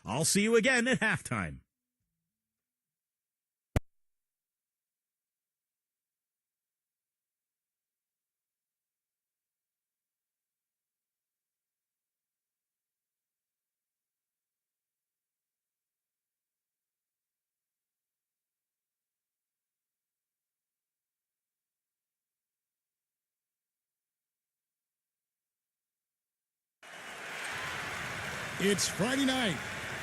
I'll see you again at halftime. It's Friday night,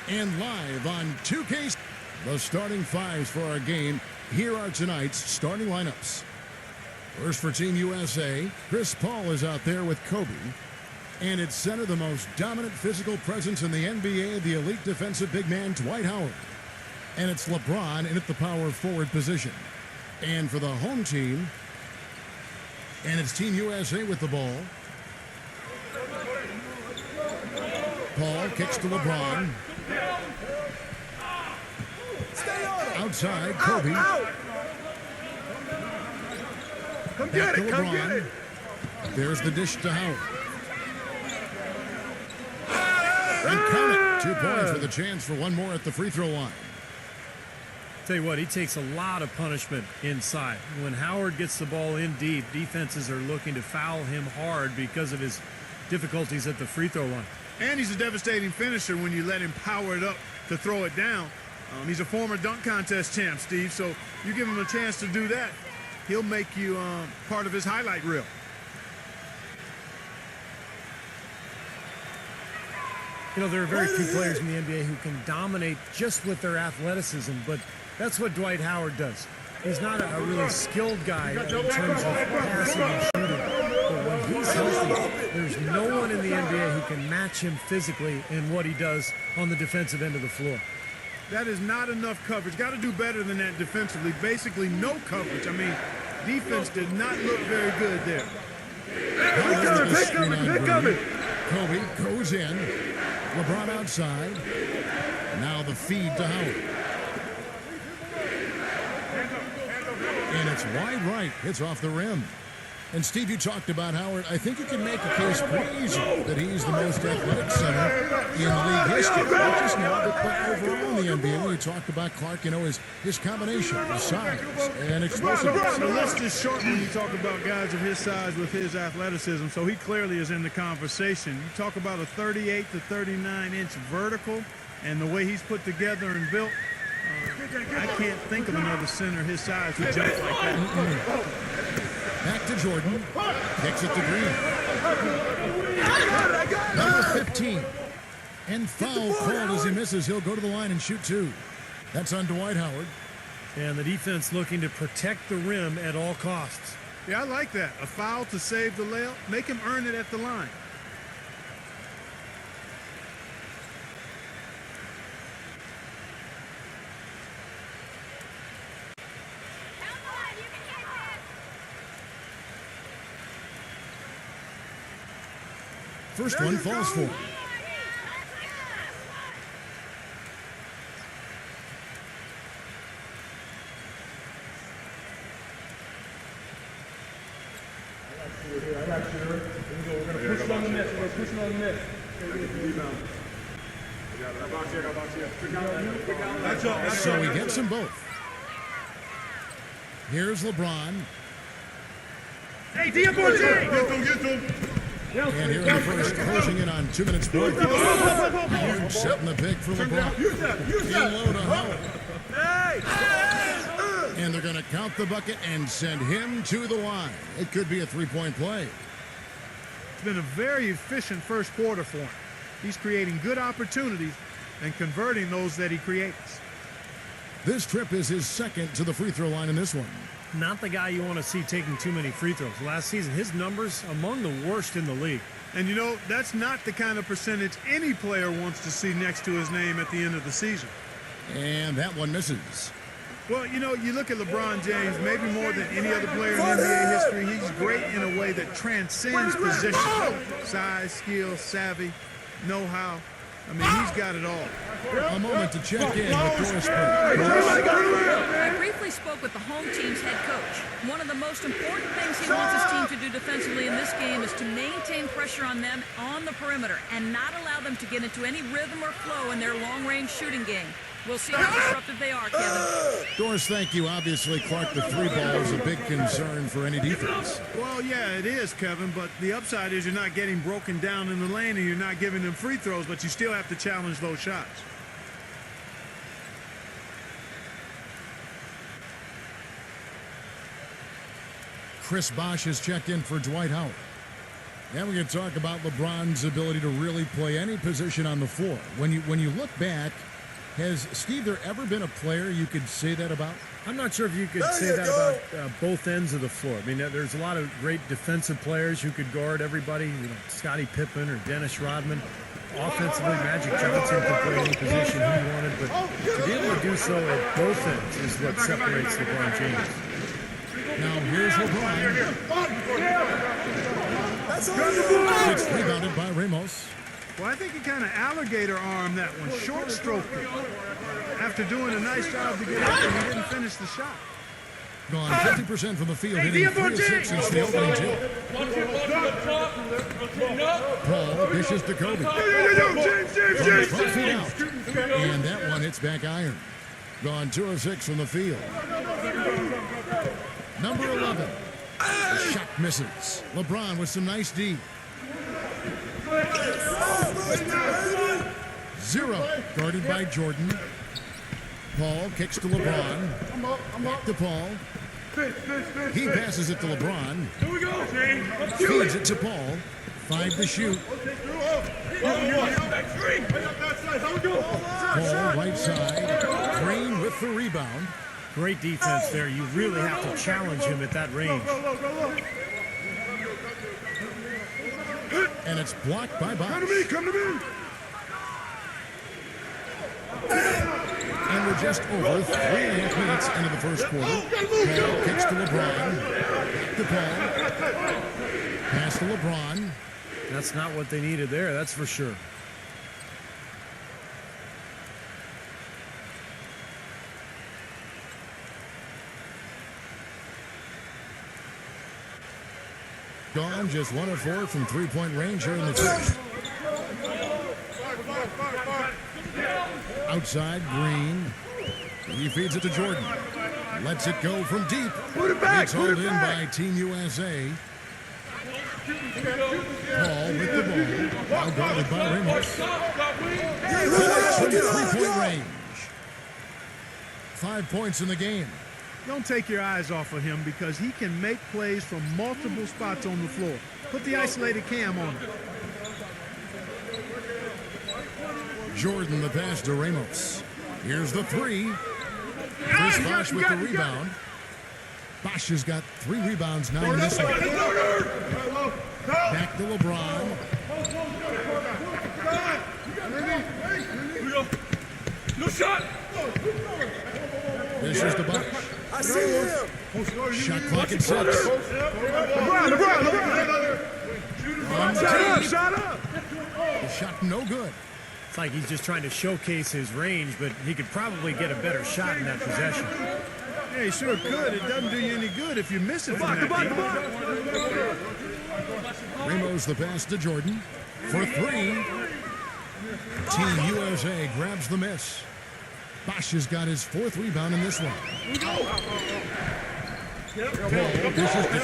and live on 2K, the starting fives for our game. Here are tonight's starting lineups. First for Team USA, Chris Paul is out there with Kobe. And at center, the most dominant physical presence in the NBA, the elite defensive big man, Dwight Howard. And it's LeBron in at the power forward position. And for the home team, and it's Team USA with the ball. Paul kicks to LeBron. Outside, Kobe. Come get it, come get it. There's the dish to Howard. And count it. 2 points with a chance for one more at the free throw line. Tell you what, he takes a lot of punishment inside. When Howard gets the ball in deep, defenses are looking to foul him hard because of his difficulties at the free throw line. And he's a devastating finisher when you let him power it up to throw it down. He's a former dunk contest champ, Steve, so you give him a chance to do that, he'll make you part of his highlight reel. You know, there are very few players in the NBA who can dominate just with their athleticism, but that's what Dwight Howard does. He's not a really skilled guy in terms of passing and shooting, but when he's healthy, there's no one in the NBA who can match him physically in what he does on the defensive end of the floor. That is not enough coverage. Got to do better than that defensively. Basically no coverage. I mean, defense did not look very good there. They're coming. Kobe goes in. LeBron outside. Now the feed to Howard. And it's wide right. It's off the rim. And Steve, you talked about Howard. I think you can make a case pretty easy that he's the most athletic center in league history. Not just now, but overall in the NBA. When you talked about Clark, you know, his combination, his size, and explosiveness. The list is short when you talk about guys of his size with his athleticism, so he clearly is in the conversation. You talk about a 38 to 39-inch vertical, and the way he's put together and built, I can't think of another center his size who jumps like that. Back to Jordan. Kicks it to Green. Number 15. And foul called as he misses. He'll go to the line and shoot two. That's on Dwight Howard. And the defense looking to protect the rim at all costs. Yeah, I like that. A foul to save the layup. Make him earn it at the line. First one falls for him. I got you. Here we go. We're going to push it on the net. We're going to push it on the net. So he gets them both. Here's LeBron. Hey, Diablo! Get them. And here in the first, closing in on 2 minutes more. Huge setting the pick for LeBron. In low to Howard. And they're going to count the bucket and send him to the line. It could be a three-point play. It's been a very efficient first quarter for him. He's creating good opportunities and converting those that he creates. This trip is his second to the free throw line in this one. Not the guy you want to see taking too many free throws. Last season, his numbers among the worst in the league. And, you know, that's not the kind of percentage any player wants to see next to his name at the end of the season. And that one misses. Well, you know, you look at LeBron James, maybe more than any other player in NBA history, he's great in a way that transcends position. Size, skill, savvy, know-how. I mean, he's got it all. A moment to check in with Doris. I briefly spoke with the home team's head coach. One of the most important things he wants his team to do defensively in this game is to maintain pressure on them on the perimeter and not allow them to get into any rhythm or flow in their long-range shooting game. We'll see how disruptive they are, Kevin. Doris, thank you. Obviously, Clark, the three ball is a big concern for any defense. Well, yeah, it is, Kevin, but the upside is you're not getting broken down in the lane and you're not giving them free throws, but you still have to challenge those shots. Chris Bosh has checked in for Dwight Howard. Now we can talk about LeBron's ability to really play any position on the floor. When you look back, has Steve there ever been a player you could say that about? I'm not sure if you could say that about both ends of the floor. I mean, there's a lot of great defensive players who could guard everybody. You know, Scottie Pippen or Dennis Rodman. Offensively, Magic Johnson could play any position he wanted, but to be able to do so at both ends is what separates LeBron James. Now here's LeBron. It's rebounded by Ramos. Well, I think he kind of alligator armed that one, short stroked it. After doing a nice job to get up, and he didn't finish the shot. Gone 50% from the field, hitting 3 of 6 since the opening tip. Paul dishes to Kobe. From 12 feet out. And that one hits back iron. Gone 2 of 6 from the field. Number 11. The shot misses. LeBron with some nice D. 0. Guarded by Jordan. Paul kicks to LeBron. Back to Paul. He passes it to LeBron. Feeds it to Paul. 5 to shoot. Paul right side. Green with the rebound. Great defense there. You really have to challenge him at that range. And it's blocked by Bosh. Come to me. And we're just over 3.5 minutes into the first quarter. Paul kicks to LeBron. Back to Paul. Pass to LeBron. That's not what they needed there, that's for sure. Gone just 1 of 4 from three-point range here in the first. Outside, Green. He feeds it to Jordan. Lets it go from deep. It's hauled in by Team USA. Paul with the ball. Now guarded by Ramos. From three-point range. 5 points in the game. Don't take your eyes off of him because he can make plays from multiple spots on the floor. Put the isolated cam on him. Jordan the pass to Ramos. Here's the 3. Chris Bosh with the rebound. Bosh has got 3 rebounds now in this one. Back to LeBron. No shot! This is the Bosh. I see him! Shot clock at 6. Shut up! The shot no good. It's like he's just trying to showcase his range, but he could probably get a better shot in that possession. Yeah, he sure could. It doesn't do you any good if you miss it from that deep. Ramos the pass to Jordan. For 3. Team USA grabs the miss. Bosh has got his 4th rebound in this one. Paul dishes to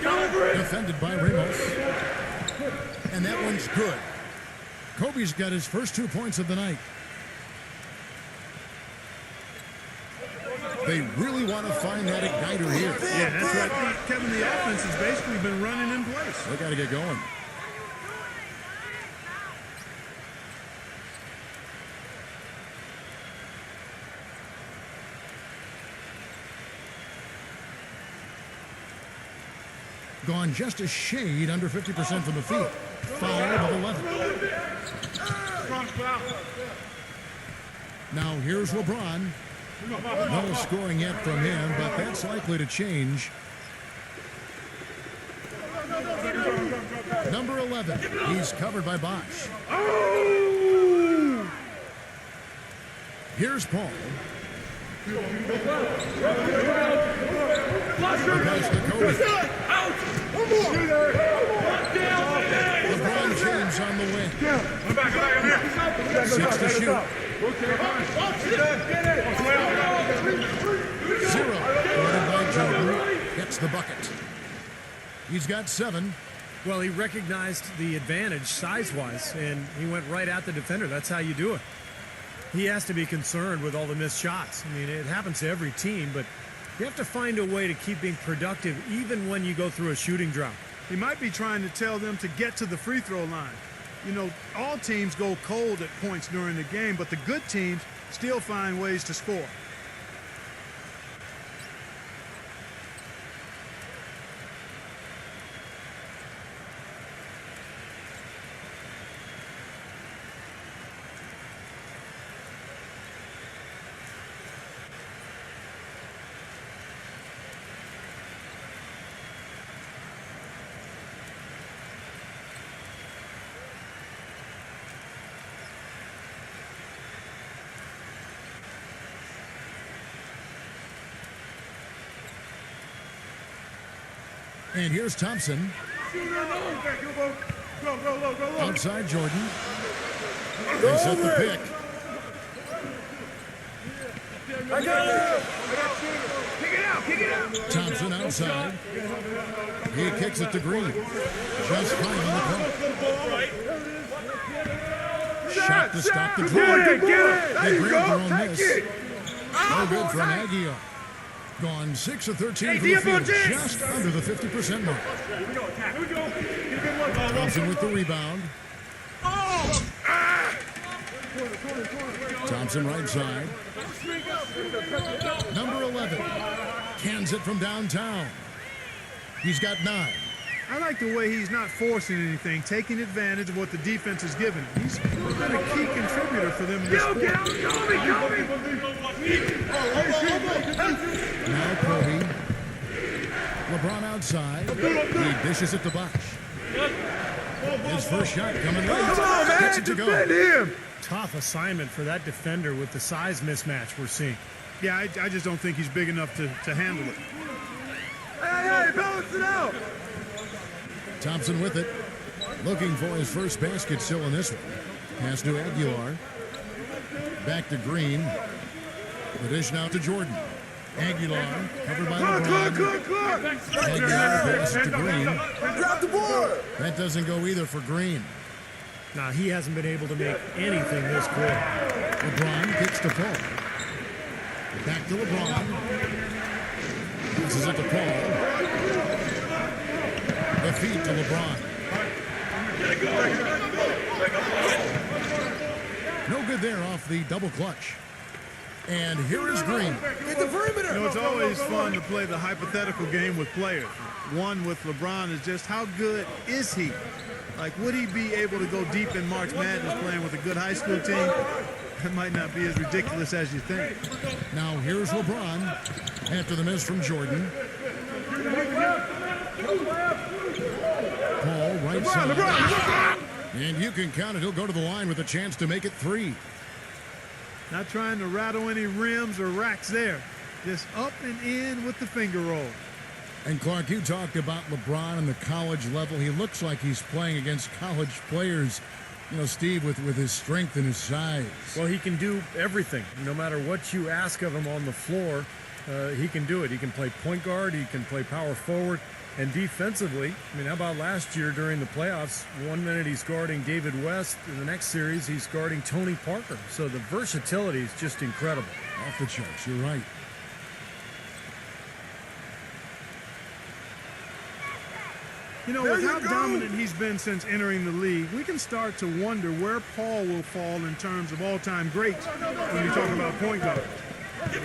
Kobe. Defended by Ramos. And that one's good. Kobe's got his first 2 points of the night. They really want to find that igniter here. Yeah, that's right. Kevin, the offense has basically been running in place. They got to get going. Gone just a shade under 50% from the field. Foul of 11. Now here's LeBron. No scoring yet from him, but that's likely to change. Number 11. He's covered by Bosh. Here's Paul. Pass to Kobe. LeBron James on the win. 6 to shoot. 0. Guarded by Jordan. Gets the bucket. He's got 7. Well, he recognized the advantage size-wise, and he went right at the defender. That's how you do it. He has to be concerned with all the missed shots. I mean, it happens to every team, but you have to find a way to keep being productive even when you go through a shooting drought. He might be trying to tell them to get to the free throw line. You know, all teams go cold at points during the game, but the good teams still find ways to score. And here's Thompson. Outside Jordan. They set the pick. Thompson outside. He kicks it to Green. Just fine on the play. Shot to stop the draw. They grabbed their own miss. No good from Aguilar. Gone 6 of 13 from the field, just under the 50% mark. Thompson with the rebound. Thompson right side. Number 11 cans it from downtown. He's got 9. I like the way he's not forcing anything, taking advantage of what the defense is giving him. He's been a key contributor for them in this sport. Now Kobe. LeBron outside. He dishes it to Bosch. His first shot coming late. Gets it to go. Tough assignment for that defender with the size mismatch we're seeing. Yeah, I just don't think he's big enough to handle it. Hey, balance it out! Thompson with it. Looking for his first basket still in this one. Pass to Aguilar. Back to Green. The dish now to Jordan. Aguilar covered by LeBron. Aguilar passes to Green. Grab the board! That doesn't go either for Green. Now, he hasn't been able to make anything this quarter. LeBron kicks to Paul. Back to LeBron. Passes it to Paul. The feed to LeBron. No good there off the double clutch. And here is Green. Get the perimeter! You know, it's always fun to play the hypothetical game with players. One with LeBron is just how good is he? Like, would he be able to go deep in March Madness playing with a good high school team? That might not be as ridiculous as you think. Now here's LeBron after the miss from Jordan. Paul right side. And you can count it. He'll go to the line with a chance to make it 3. Not trying to rattle any rims or racks there. Just up and in with the finger roll. And Clark, you talked about LeBron and the college level. He looks like he's playing against college players, you know, Steve, with his strength and his size. Well, he can do everything. No matter what you ask of him on the floor, he can do it. He can play point guard. He can play power forward. And defensively, I mean, how about last year during the playoffs? 1 minute he's guarding David West. In the next series, he's guarding Tony Parker. So the versatility is just incredible. Off the charts, you're right. You know, with how dominant he's been since entering the league, we can start to wonder where Paul will fall in terms of all-time greats when you talk about point guard.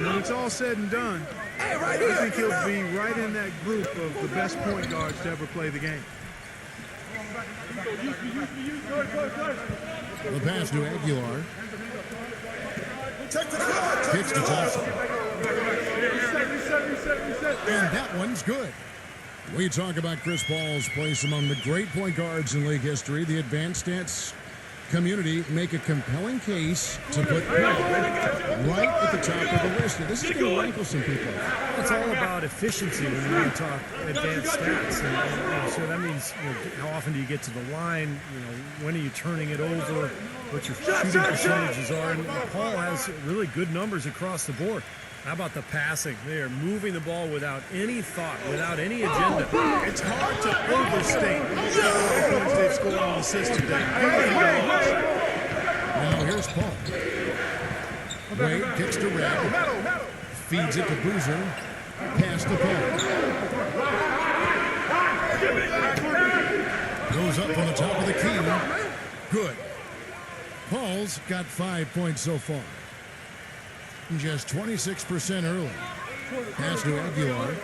When it's all said and done, I think he'll be right in that group of the best point guards to ever play the game. The pass to Aguilar. Kicks to Thompson. And that one's good. We talk about Chris Paul's place among the great point guards in league history. The advanced stats community make a compelling case to put Paul right at the top of the list. This is going to rankle some people. It's all about efficiency when you want to talk advanced stats. And so that means, how often do you get to the line? When are you turning it over? What your shooting percentages are. And Paul has really good numbers across the board. How about the passing? They are moving the ball without any thought, without any agenda. It's hard to overstate the points they've scored on assists today. Now here's Paul. Wade kicks to Red. Feeds it to Boozer. Pass to Paul. Goes up from the top of the key. Good. Paul's got 5 points so far. Just 26% early. Pass to Aguilar.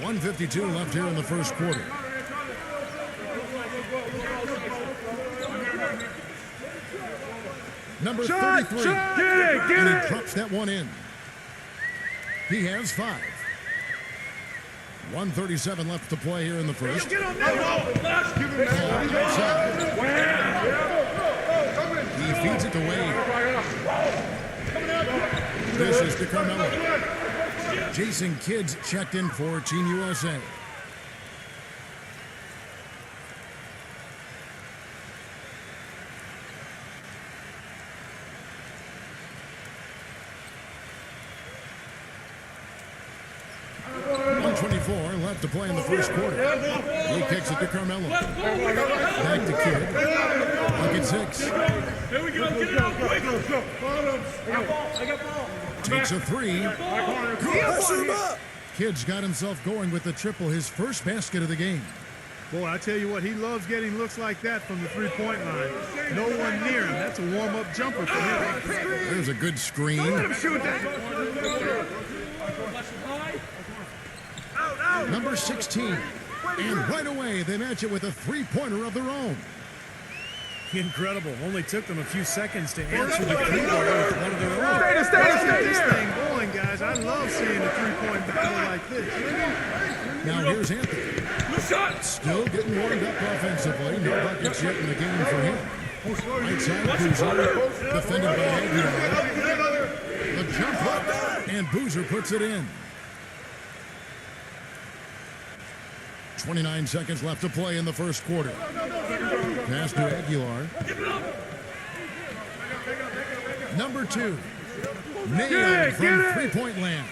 1:52 left here in the first quarter. Number 33. And he drops that one in. He has 5. 1:37 left to play here in the first. He feeds it to Wade. This is to Carmelo. Jason Kidd's checked in for Team USA. Left to play in the first quarter. He kicks it to Carmelo. Back to Kidd. Look at 6. Here we go. Get it out. Go. I got ball. Takes a 3. Kidd's got himself going with the triple, his first basket of the game. Boy, I tell you what, he loves getting looks like that from the three-point line. No one near him. That's a warm-up jumper for him. There's a good screen. Number 16. And right away, they match it with a three-pointer of their own. Incredible. Only took them a few seconds to answer the three-pointer with one of their own. Get this thing going, guys. I love seeing a three-point battle like this. Now here's Anthony. Still getting warmed up offensively. No buckets yet in the game for him. Right side, Boozer. Defended by Aguilar. The jump up, and Boozer puts it in. 29 seconds left to play in the first quarter. Pass to Aguilar. Number 2. Nailed from three-point land.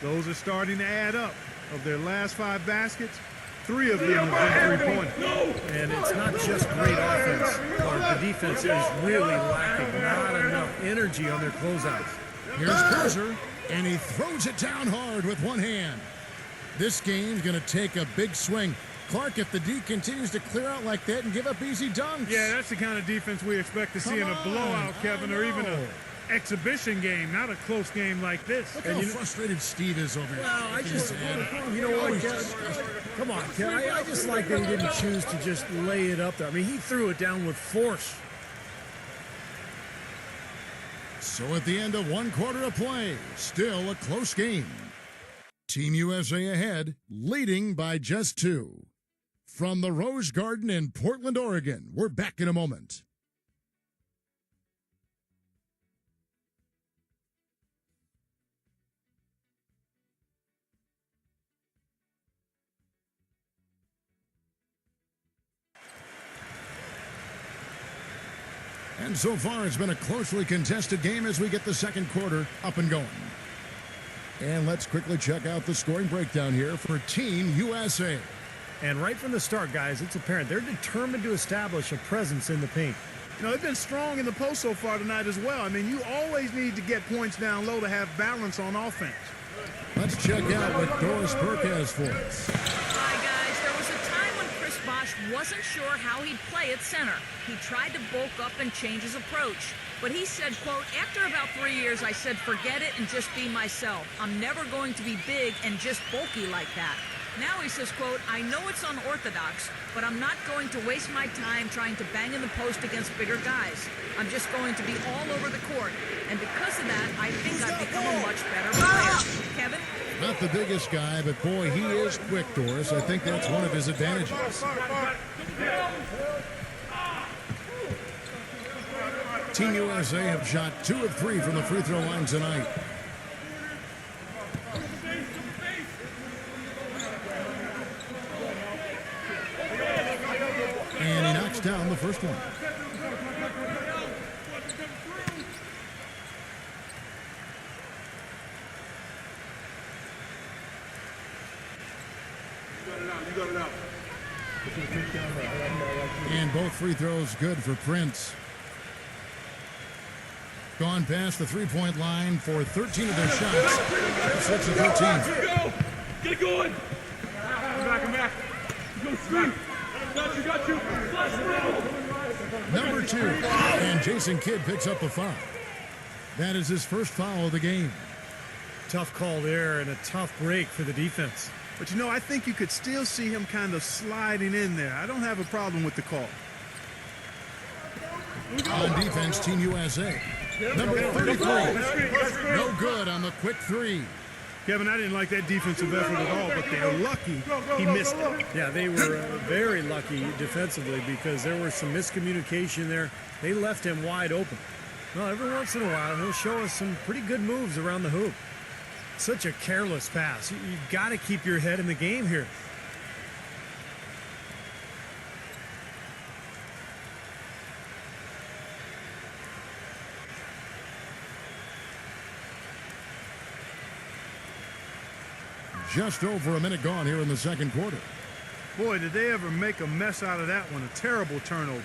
Those are starting to add up. Of their last 5 baskets, 3 of them have been three-pointers. And it's not just great offense. The defense is really lacking. Not enough energy on their closeouts. Here's Boozer, and he throws it down hard with one hand. This game's going to take a big swing. Clark, if the D continues to clear out like that and give up easy dunks. Yeah, that's the kind of defense we expect to see in a blowout, Kevin, or even an exhibition game, not a close game like this. Look how frustrated Steve is over here. Well, I just, you know what, come on, Kevin. I just like that he didn't choose to just lay it up there. I mean, he threw it down with force. So at the end of one quarter of play, still a close game. Team USA ahead, leading by just 2. From the Rose Garden in Portland, Oregon, we're back in a moment. And so far, it's been a closely contested game as we get the second quarter up and going. And let's quickly check out the scoring breakdown here for Team USA. And right from the start, guys, it's apparent they're determined to establish a presence in the paint. You know, they've been strong in the post so far tonight as well. I mean, you always need to get points down low to have balance on offense. Let's check out what Doris Burke has for us. Hi, guys. There was a time when Chris Bosh wasn't sure how he'd play at center. He tried to bulk up and change his approach. But he said, quote, after about 3 years, I said, forget it and just be myself. I'm never going to be big and just bulky like that. Now he says, quote, I know it's unorthodox, but I'm not going to waste my time trying to bang in the post against bigger guys. I'm just going to be all over the court. And because of that, I think I've become a much better player. Kevin? Not the biggest guy, but boy, he is quick, Doris. I think that's one of his advantages. Team USA have shot 2 of 3 from the free throw line tonight. And he knocks down the first one. And both free throws good for Prince. Gone past the three-point line for 13 of their shots. 6 of 13. Go! Get it going! Come back. Go straight. Got you. Number 2. And Jason Kidd picks up the foul. That is his first foul of the game. Tough call there and a tough break for the defense. But, you know, I think you could still see him kind of sliding in there. I don't have a problem with the call. On defense, Team USA. Number 33. No good on the quick 3. Kevin, I didn't like that defensive effort at all, but they're lucky he missed it. Yeah, they were very lucky defensively because there was some miscommunication there. They left him wide open. Well, every once in a while, he'll show us some pretty good moves around the hoop. Such a careless pass. You've got to keep your head in the game here. Just over a minute gone here in the second quarter. Boy, did they ever make a mess out of that one. A terrible turnover.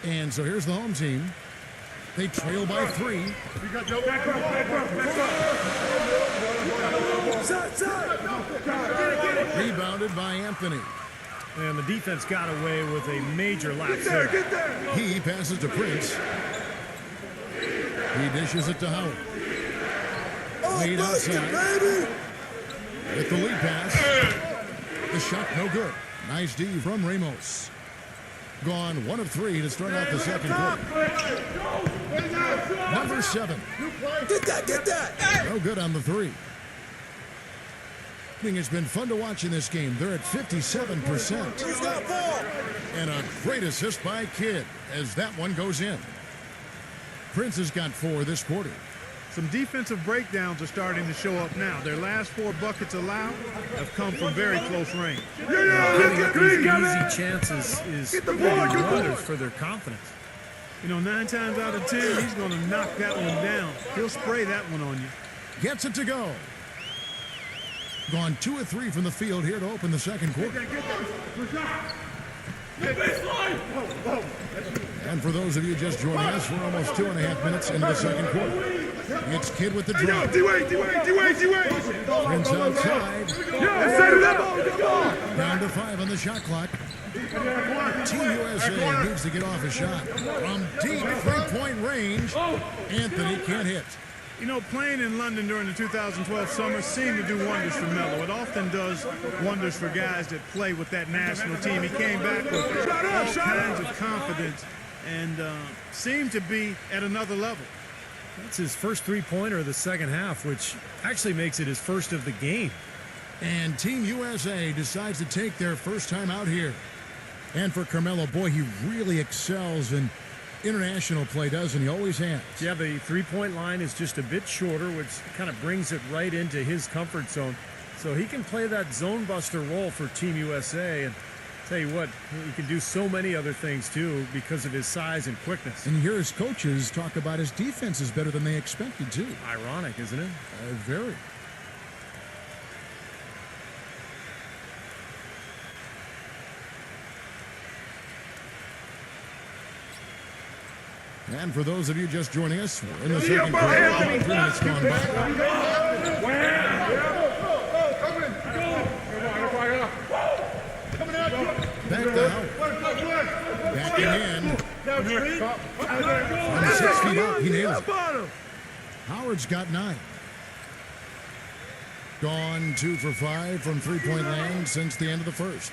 And so here's the home team. They trail by 3. Rebounded by Anthony. And the defense got away with a major lapse there. He passes to Prince. He dishes it to Howard. Laid outside. With the lead pass. The shot no good. Nice D from Ramos. Gone 1 of 3 to start out the second quarter. Number 7. Get that! No good on the 3. I think it's been fun to watch in this game. They're at 57%. He's got a ball! And a great assist by Kidd as that one goes in. Prince has got 4 this quarter. Some defensive breakdowns are starting to show up now. Their last 4 buckets allowed have come from very close range. Giving up these easy chances is really wonders for their confidence. You know, 9 times out of 10, he's going to knock that one down. He'll spray that one on you. Gets it to go. Gone 2 of 3 from the field here to open the second quarter. And for those of you just joining us, we're almost 2.5 minutes into the second quarter. It's Kidd with the drop. D-Wade. Prince outside. Set it up. Down to 5 on the shot clock. Team USA needs to get off a shot. From deep three-point range, Anthony can't hit. You know, playing in London during the 2012 summer seemed to do wonders for Melo. It often does wonders for guys that play with that national team. He came back with all kinds of confidence and seemed to be at another level. That's his first three-pointer of the second half, which actually makes it his first of the game. And Team USA decides to take their first time out here. And for Carmelo, boy, he really excels in international play, doesn't he? Always has. Yeah, the three-point line is just a bit shorter, which kind of brings it right into his comfort zone. So he can play that zone buster role for Team USA. And tell you what, he can do so many other things, too, because of his size and quickness. And here his coaches talk about his defense is better than they expected, too. Ironic, isn't it? Very. And for those of you just joining us, we're in the second quarter. 3 minutes gone by. Back down. Backing in. From 6 feet out, he nails it. Howard's got 9. Gone 2 for 5 from three-point land since the end of the first.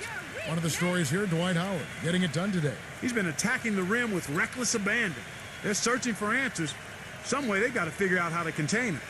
One of the stories here, Dwight Howard getting it done today. He's been attacking the rim with reckless abandon. They're searching for answers. Some way they've got to figure out how to contain him.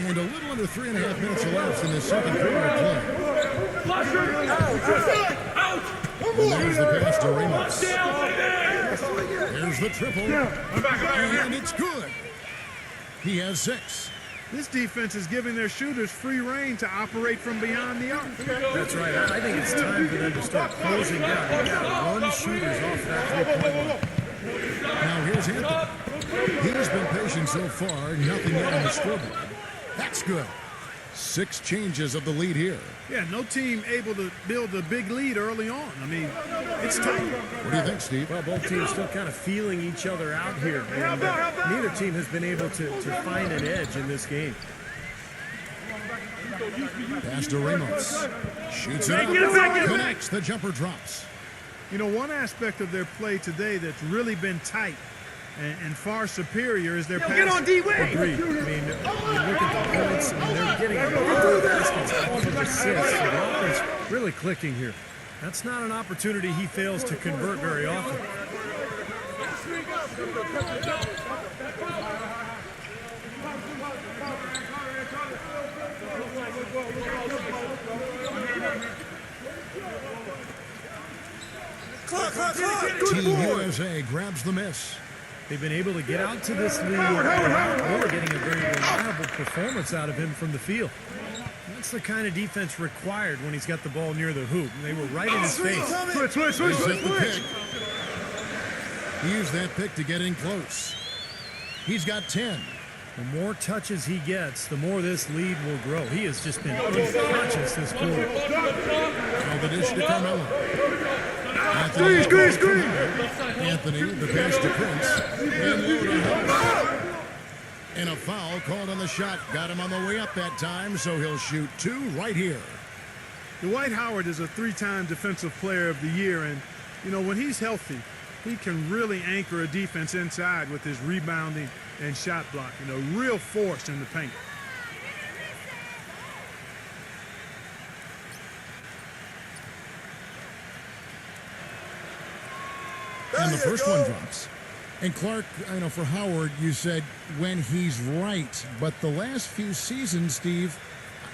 And a little under 3.5 minutes elapsed in the second quarter of play. And there's the pass to Ramos. There's the triple. And it's good. He has 6. This defense is giving their shooters free reign to operate from beyond the arc. That's right. I think it's time for them to start closing down. They got to run shooters off that three-point line. Now here's Anthony. He's been patient so far. Nothing yet on the scoreboard. That's good. 6 changes of the lead here. Yeah, no team able to build a big lead early on. I mean, it's tight. What do you think, Steve? Well, both teams still kind of feeling each other out here. And neither team has been able to find an edge in this game. Pass to Ramos. Shoots it up. Connects. The jumper drops. You know, one aspect of their play today that's really been tight and far superior is their passing. Get on D-Way! Agreed. I mean, you look at the points, I mean, they're getting a lot of baskets, all of assists. The offense really clicking here. That's not an opportunity he fails to convert very often. Team USA grabs the miss. They've been able to get out to this lead. We're getting a very reliable performance out of him from the field. That's the kind of defense required when he's got the ball near the hoop. They were right in his face. Switch. He set the pick. He used that pick to get in close. He's got 10. The more touches he gets, the more this lead will grow. He has just been unconscious this quarter. Now the dish to Carmelo. Anthony, the pass to Prince. And low to Howard. And a foul called on the shot. Got him on the way up that time, so he'll shoot 2 right here. Dwight Howard is a 3-time Defensive Player of the Year, and, you know, when he's healthy, he can really anchor a defense inside with his rebounding and shot block. You know, real force in the paint. And the first one drops. And Clark, I know for Howard, you said when he's right. But the last few seasons, Steve,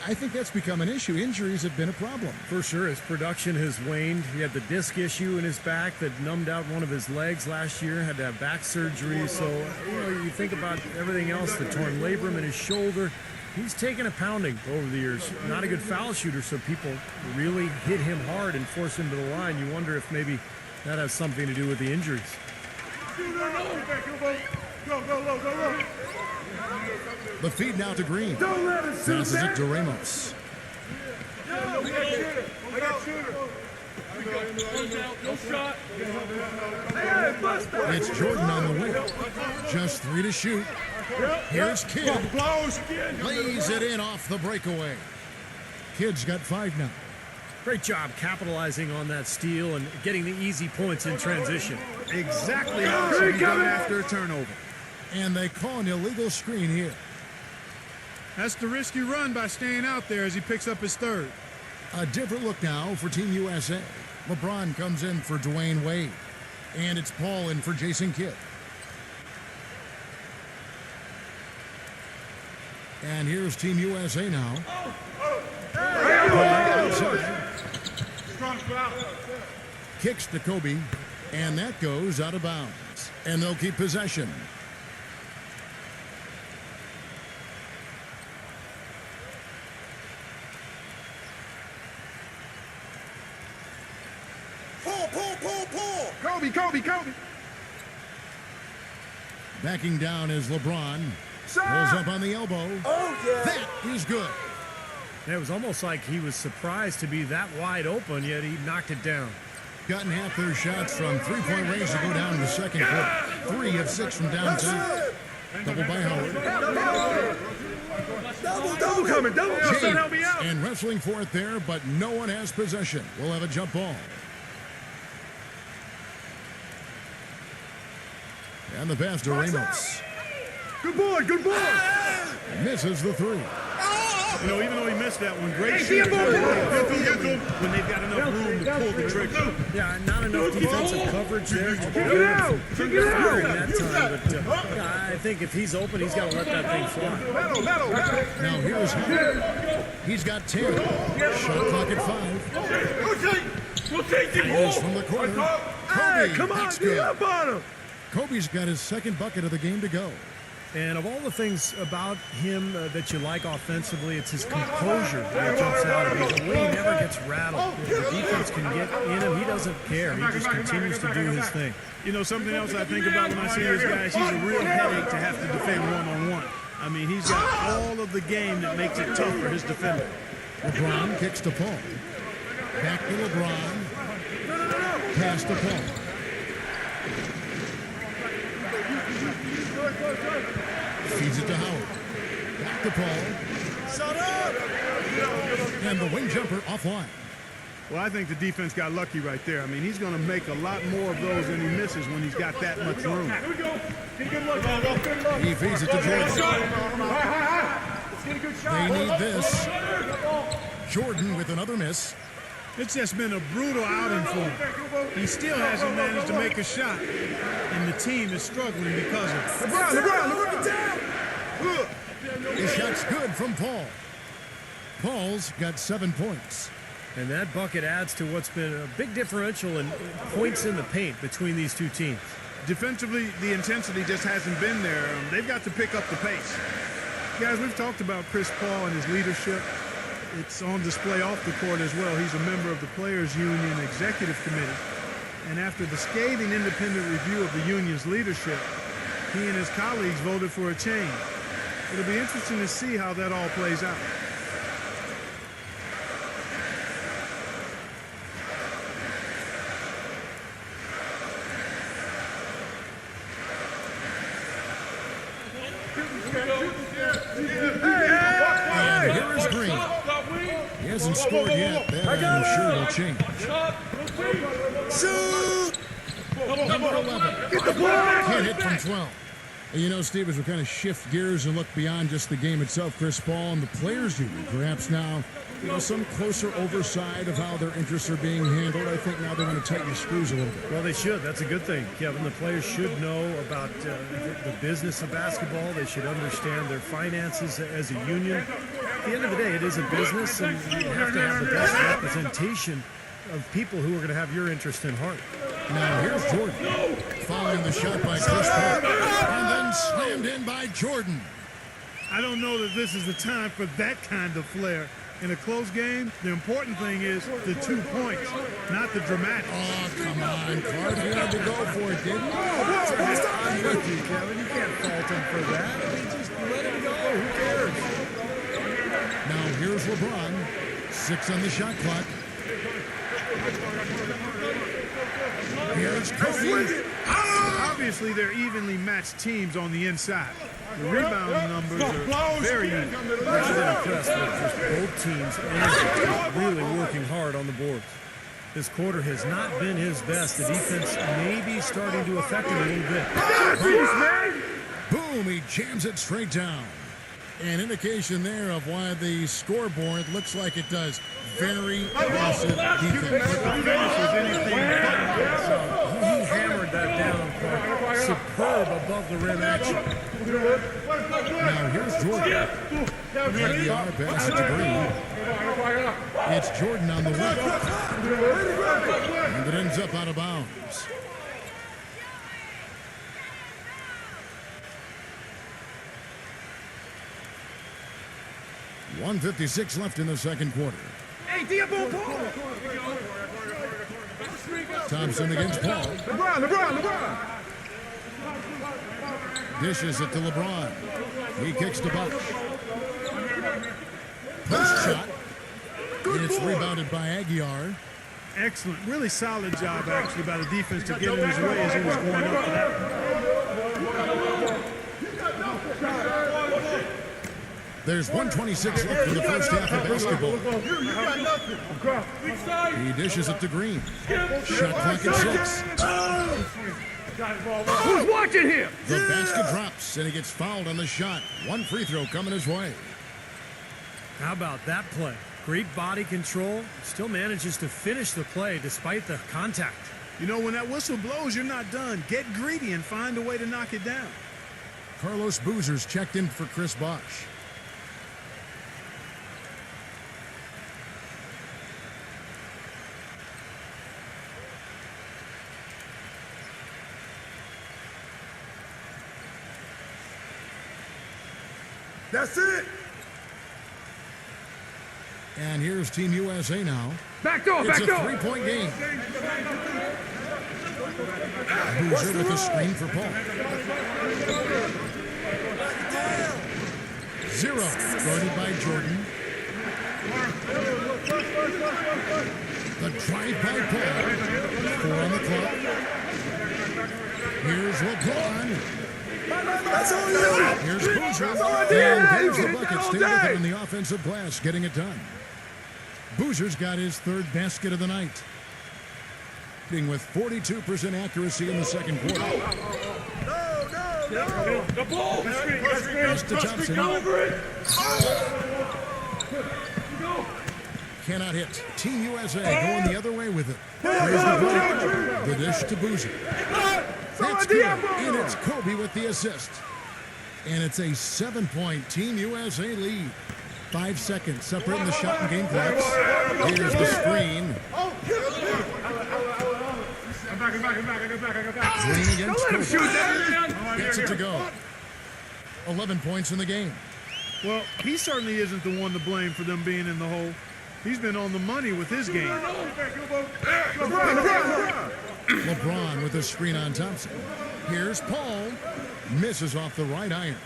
I think that's become an issue. Injuries have been a problem. For sure, his production has waned. He had the disc issue in his back that numbed out one of his legs last year, had to have back surgery. So, you know, you think about everything else, the torn labrum in his shoulder. He's taken a pounding over the years. Not a good foul shooter, so people really hit him hard and force him to the line. You wonder if maybe that has something to do with the injuries. The feed now to Green. Passes it to Ramos. It's Jordan on the wing. Just 3 to shoot. Here's Kidd. Lays it in off the breakaway. Kidd's got 5 now. Great job capitalizing on that steal and getting the easy points in transition. Exactly how it should be done after a turnover. And they call an illegal screen here. That's the risky run by staying out there as he picks up his 3rd. A different look now for Team USA. LeBron comes in for Dwayne Wade. And it's Paul in for Jason Kidd. And here's Team USA now. Kicks to Kobe, and that goes out of bounds. And they'll keep possession. Pull. Kobe. Backing down is LeBron. Pulls up on the elbow. Oh, yeah. That is good. It was almost like he was surprised to be that wide open, yet he knocked it down. gotten half their shots from three-point range to go down in the second quarter. 3 of 6 from downtown. Double by Howard. Double coming. James, Help me out. and wrestling for it there, but no one has possession. We'll have a jump ball. And the pass to Ramos. Good boy. Misses the 3. You know, even though he missed that one, great shooting when they've got enough room to pull the trigger. Yeah, not enough defensive coverage there to prevent from fouling that time. But I think if he's open, he's got to let that thing fly. Now here's Howard. He's got 10. Shot clock at 5. Is from the corner. Kobe, Come on, that's get good. up on him. Kobe's got his second bucket of the game to go. And of all the things about him that you like offensively, it's his composure that jumps out at me. The way he never gets rattled. If the defense can get in him, he doesn't care. He just continues to do his thing. You know, something else I think about when I see this guy, he's a real headache to have to defend one-on-one. I mean, he's got all of the game that makes it tough for his defender. LeBron kicks to Paul. Back to LeBron. Pass to Paul. Feeds it to Howard. Back to Paul. Shut up. And the wing jumper offline. Well, I think the defense got lucky right there. I mean, he's going to make a lot more of those than he misses when he's got that much room. He feeds it to Jordan. They need this. Jordan with another miss. It's just been a brutal outing for him. He still hasn't managed to make a shot, and the team is struggling because of it. LeBron down. His shot's good from Paul. Paul's got 7 points. And that bucket adds to what's been a big differential in points in the paint between these two teams. Defensively, the intensity just hasn't been there. They've got to pick up the pace. Guys, we've talked about Chris Paul and his leadership. It's on display off the court as well. He's a member of the Players Union Executive Committee. And after the scathing independent review of the union's leadership, he and his colleagues voted for a change. It'll be interesting to see how that all plays out. And here is Green. He hasn't scored yet. That I'm sure will change. Shoot. Number 11. Get the ball. Can't hit from 12. And you know, Steve, as we kind of shift gears and look beyond just the game itself, Chris Paul and the Players Union, perhaps now, you know, some closer oversight of how their interests are being handled. I think now they want to tighten the screws a little bit. Well, they should. That's a good thing, Kevin. The players should know about the business of basketball. They should understand their finances as a union. At the end of the day, it is a business, and you have to have the best representation of people who are going to have your interest in heart. Now here's Jordan. Following the shot by Chris Paul. And then slammed in by Jordan. I don't know that this is the time for that kind of flair. In a close game, the important thing is the 2 points, not the dramatic. Oh, come on, Clark. You had to go for it, didn't you? I'm with you, Kevin. You can't fault him for that. I mean, just let him go. Who cares? Now here's LeBron. 6 on the shot clock. Here's Kobe. Obviously, they're evenly matched teams on the inside. The rebounding numbers are very even. I've been impressed with just both teams and really working hard on the boards. This quarter has not been his best. The defense may be starting to affect him a little bit. Boom, he jams it straight down. An indication there of why the scoreboard looks like it does. Very aggressive defense. He hammered that down, Clark. Superb above the rim action. Now here's Jordan. Aguilar passes to Green. It's Jordan on the left. And it ends up out of bounds. .156 left in the second quarter. Thompson against Paul. LeBron. Dishes it to LeBron. He kicks to Buck. Post shot. And it's rebounded by Aguilar. Excellent, really solid job actually by the defense to get in his way as he was going up for that. There's 1:26 left in the first half of basketball. He dishes it to Green. Shot clock at 6. Who's watching him? The basket drops, and he gets fouled on the shot. One free throw coming his way. How about that play? Great body control. Still manages to finish the play despite the contact. You know, when that whistle blows, you're not done. Get greedy and find a way to knock it down. Carlos Boozer's checked in for Chris Bosh. That's it. And here's Team USA now. Back door, It's back a door. three-point game. Boozer with a screen for Paul. 0, guarded by Jordan. The drive by Paul. 4 on the clock. Here's LeBron. That's all you. Here's Boozer. And there's the bucket. Stayed with him in the offensive glass, getting it done. Boozer's got his 3rd basket of the night. Shooting with 42% accuracy in the second quarter. No. The ball. Pass to Thompson. Cannot hit. Team USA going the other way with it. Here's the dish to Boozer. That's good. And it's Kobe with the assist. And it's a 7-point Team USA lead. 5 seconds separating the shot and game clocks. Here's the screen. Green against Kobe. Gets it to go. 11 points in the game. Well, he certainly isn't the one to blame for them being in the hole. He's been on the money with his game. LeBron with a screen on Thompson. Here's Paul. Misses off the right iron.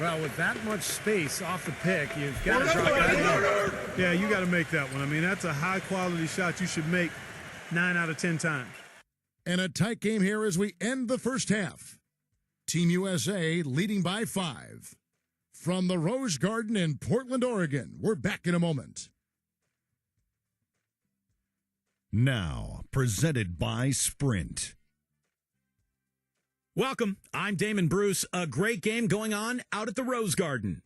Well, with that much space off the pick, you've got to drop that in. Yeah, you got to make that one. I mean, that's a high-quality shot you should make 9 out of 10 times. And a tight game here as we end the first half. Team USA leading by 5. From the Rose Garden in Portland, Oregon, we're back in a moment. Now, presented by Sprint. Welcome. I'm Damon Bruce. A great game going on out at the Rose Garden.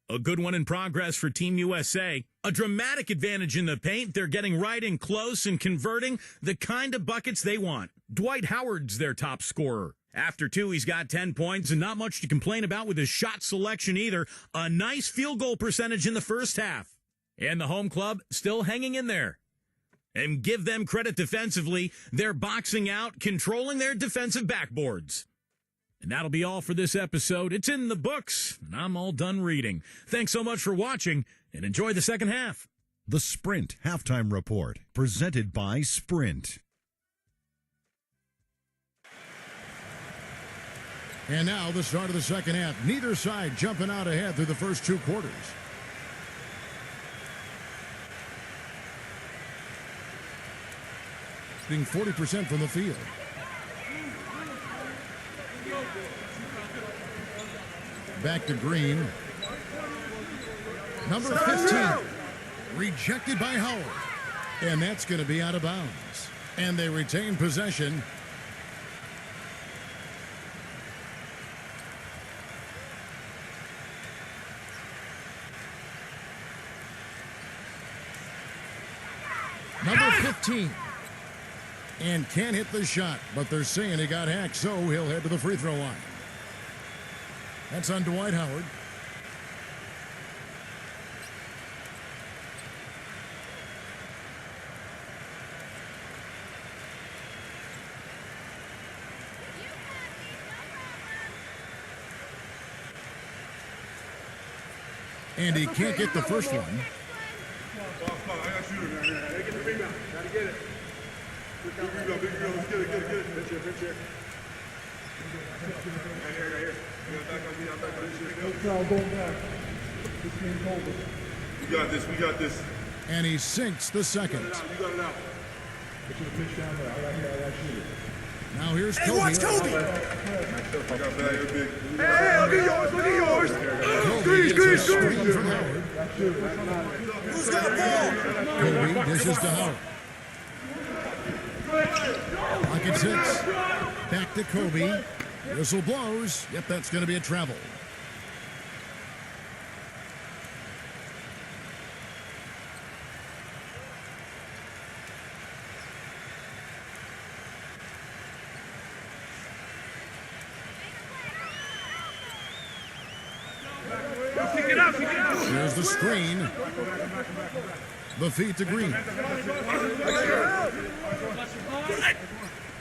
A good one in progress for Team USA. A dramatic advantage in the paint. They're getting right in close and converting the kind of buckets they want. Dwight Howard's their top scorer. After 2, he's got 10 points and not much to complain about with his shot selection either. A nice field goal percentage in the first half. And the home club still hanging in there. And give them credit defensively. They're boxing out, controlling their defensive backboards. And that'll be all for this episode. It's in the books, and I'm all done reading. Thanks so much for watching, and enjoy the second half. The Sprint Halftime Report, presented by Sprint. And now the start of the second half. Neither side jumping out ahead through the first 2 quarters. Shooting 40% from the field. Back to Green. Number 15. Rejected by Howard. And that's going to be out of bounds. And they retain possession. Number 15. And can't hit the shot, but they're saying he got hacked, so he'll head to the free throw line. That's on Dwight Howard. And he can't get the first one. We got this. And he sinks the second. Now here's Kobe. Hey, watch Kobe! Hey, look at yours, look at yours! Kobe gets a screen from Howard. Who's got the ball? Kobe dishes to Howard. Pocket 6. Back to Kobe. Whistle blows. Yep, that's going to be a travel. Here's the screen. The feed to Green.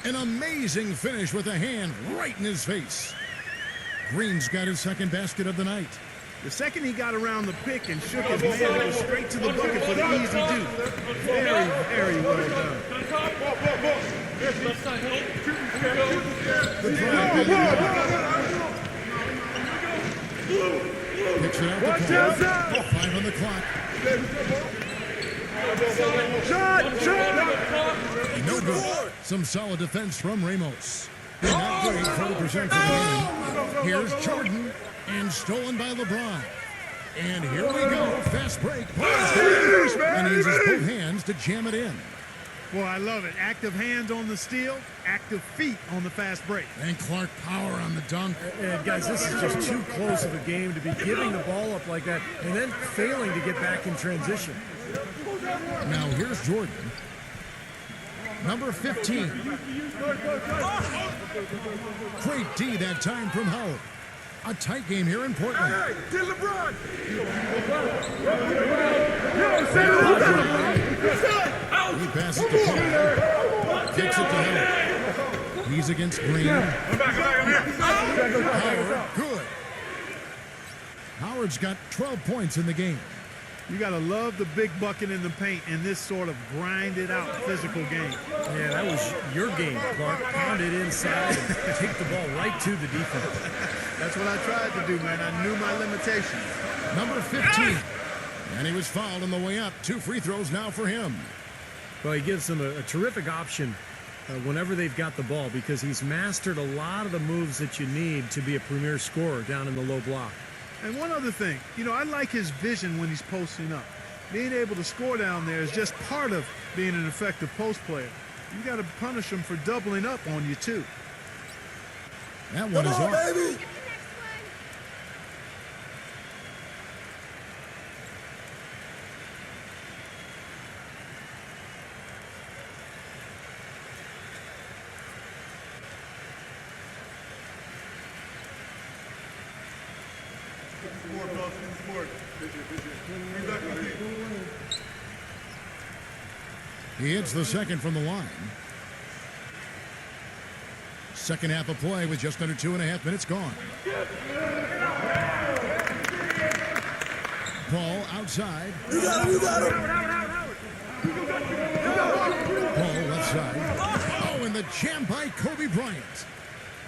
An amazing finish with a hand right in his face. Green's got his second basket of the night. The second he got around the pick and shook his man, it was straight to the bucket for the easy do. Very, very well done. The drive. Picks it out to Paul. 5 on the clock. No good. Some solid defense from Ramos. And not great, 40% for the game. Here's Jordan, and stolen by LeBron. And here we go. Fast break. And he uses both hands to jam it in. Boy, I love it. Active hands on the steal, active feet on the fast break. And Clark power on the dunk. And guys, this is just too close of a game to be giving the ball up like that and then failing to get back in transition. Now here's Jordan. Number 15. Great D that time from Howard. A tight game here in Portland. Hey, get LeBron! He passes to Paul. Kicks it to Howard. He's against Green. Howard, good. Howard's got 12 points in the game. You got to love the big bucket in the paint in this sort of grinded-out physical game. Yeah, that was your game, Clark. Pound it inside and take the ball right to the defense. That's what I tried to do, man. I knew my limitations. Number 15. And he was fouled on the way up. 2 free throws now for him. Well, he gives them a terrific option whenever they've got the ball because he's mastered a lot of the moves that you need to be a premier scorer down in the low block. And one other thing, I like his vision when he's posting up. Being able to score down there is just part of being an effective post player. You got to punish him for doubling up on you, too. That one is off. Baby! He hits the second from the line. Second half of play with just under 2.5 minutes gone. Paul outside. You got him, you got him! Paul left side. Oh, and the jam by Kobe Bryant.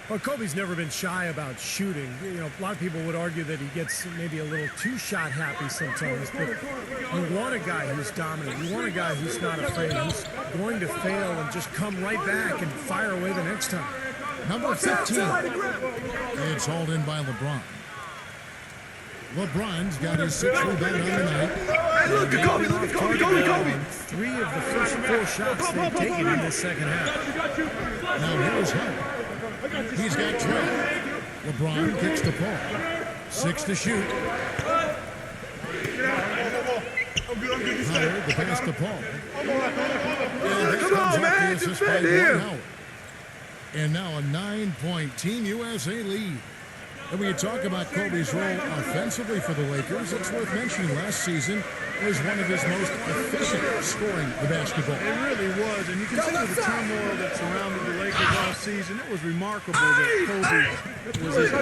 Well, Kobe's never been shy about shooting. A lot of people would argue that he gets maybe a little too shot happy sometimes. But you want a guy who's dominant. You want a guy who's not afraid, who's going to fail and just come right back and fire away the next time. Number 15. It's hauled in by LeBron. LeBron's got his 6th rebound on the night. Hey, look at Kobe, look at Kobe, Kobe! 3 of the first 4 shots they've taken in this second half. Now here's Howard. He's got 12. LeBron kicks the ball. 6 to shoot. Howard, the pass to Paul. And Come on, man, defend him. Howard. And now a 9-point Team USA lead. And when you talk about Kobe's role offensively for the Lakers, it's worth mentioning last season was one of his most efficient scoring the basketball. It really was, and you consider the turmoil that surrounded the Lakers all season. It was remarkable that Kobe was as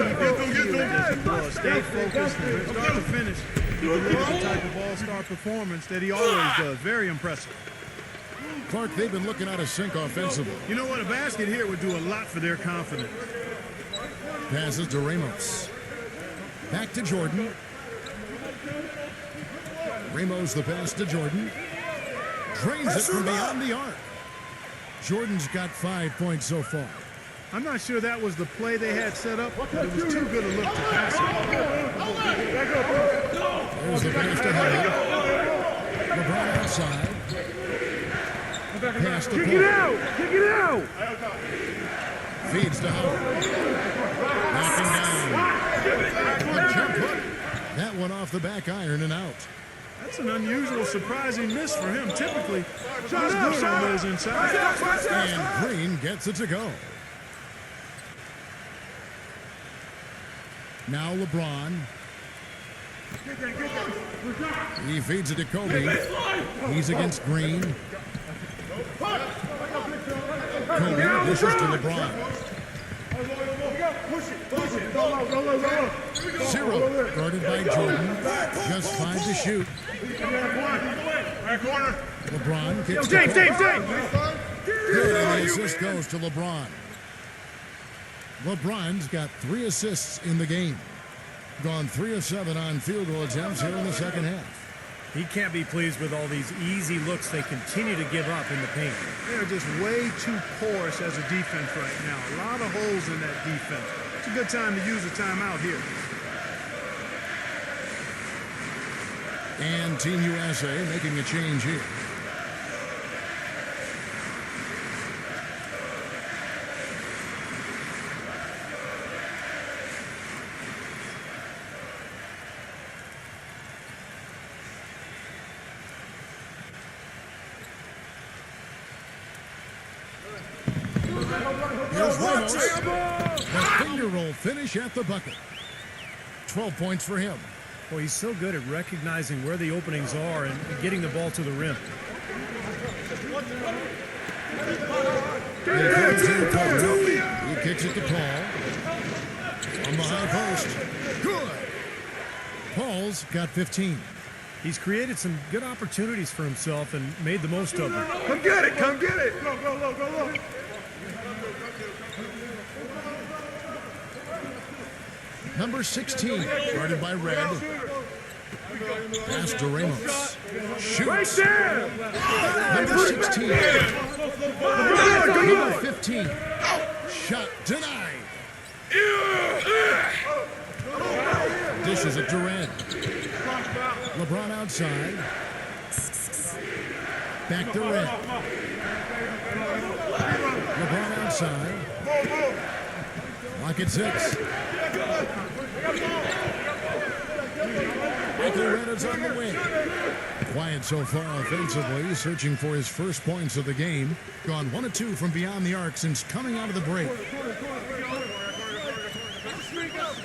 even as he was. Stayed focused, and from start to finish, he delivered the type of all-star performance that he always does. Very impressive. Clark, they've been looking out of sync offensively. You know what? A basket here would do a lot for their confidence. Passes to Ramos. Back to Jordan. Ramos the pass to Jordan. Drains it from beyond the arc. Jordan's got 5 points so far. I'm not sure that was the play they had set up, but it was too good a look to pass it. There's the pass to Howard. LeBron outside. Pass to Paul. Kick it out! Kick it out! Feeds to Howard. Knocking down. A jump hook. That one off the back iron and out. That's an unusual, surprising miss for him. Typically, he's good on those inside. And Green gets it to go. Now LeBron. He feeds it to Kobe. He's against Green. Kobe dishes to LeBron. Zero guarded by Jordan. Just 5 to shoot. LeBron kicks to Kobe. Good, and the assist goes to LeBron. LeBron's got 3 assists in the game. Gone 3 of 7 on field goal attempts here in the second half. He can't be pleased with all these easy looks they continue to give up in the paint. They're just way too porous as a defense right now. A lot of holes in that defense. It's a good time to use a timeout here. And Team USA making a change here. Here's Ramos. The finger roll finish at the bucket. 12 points for him. Boy, he's so good at recognizing where the openings are and getting the ball to the rim. He kicks it to Paul. On the high post. Good. Paul's got 15. He's created some good opportunities for himself and made the most of them. Come get it! Come get it! Go, go, go, go, go! Number 16, guarded by Red. Pass to Ramos. Shoots. Right there! Number 16. Number 15. Shot denied. Dishes it to Red. LeBron outside. Back to Red. LeBron outside. Lock at 6. Michael Red is on the wing. Quiet so far offensively, searching for his first points of the game. Gone 1 of 2 from beyond the arc since coming out of the break.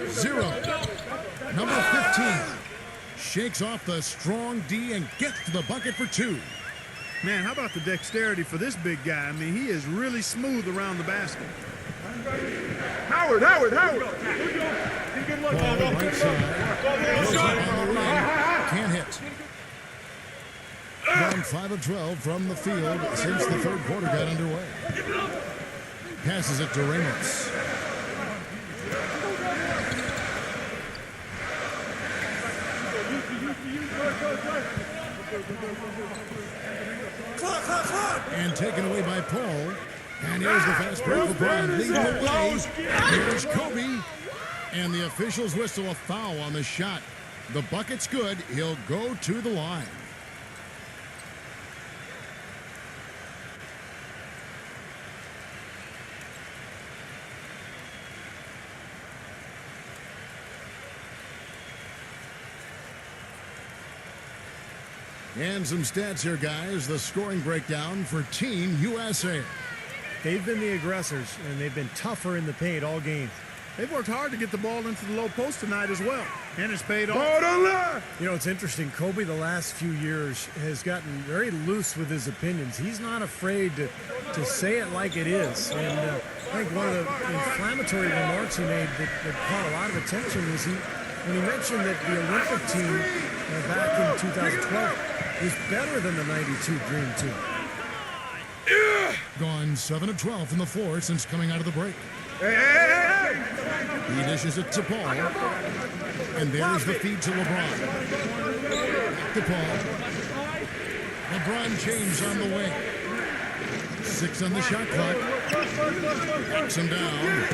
0. Number 15. Shakes off the strong D and gets to the bucket for 2. Man, how about the dexterity for this big guy? I mean, he is really smooth around the basket. Howard! Ball right side. Goes up on the wing. Can't hit. Gone 5 of 12 from the field since the third quarter got underway. Passes it to Ramos. And taken away by Paul. And here's the fast break. LeBron leading the way. Here's Kobe. And the officials whistle a foul on the shot. The bucket's good. He'll go to the line. And some stats here, guys. The scoring breakdown for Team USA. They've been the aggressors, and they've been tougher in the paint all game. They've worked hard to get the ball into the low post tonight as well. And it's paid off. Ball don't lie! You know, it's interesting. Kobe, the last few years, has gotten very loose with his opinions. He's not afraid to say it like it is. And I think one of the inflammatory remarks he made that caught a lot of attention was when he mentioned that the Olympic team back in 2012 was better than the 92 Dream Team. Gone 7 of 12 from the floor since coming out of the break. Hey! He dishes it to Paul. And there's the feed to LeBron. Back to Paul. LeBron James on the wing. 6 on the shot clock. Knocks him down.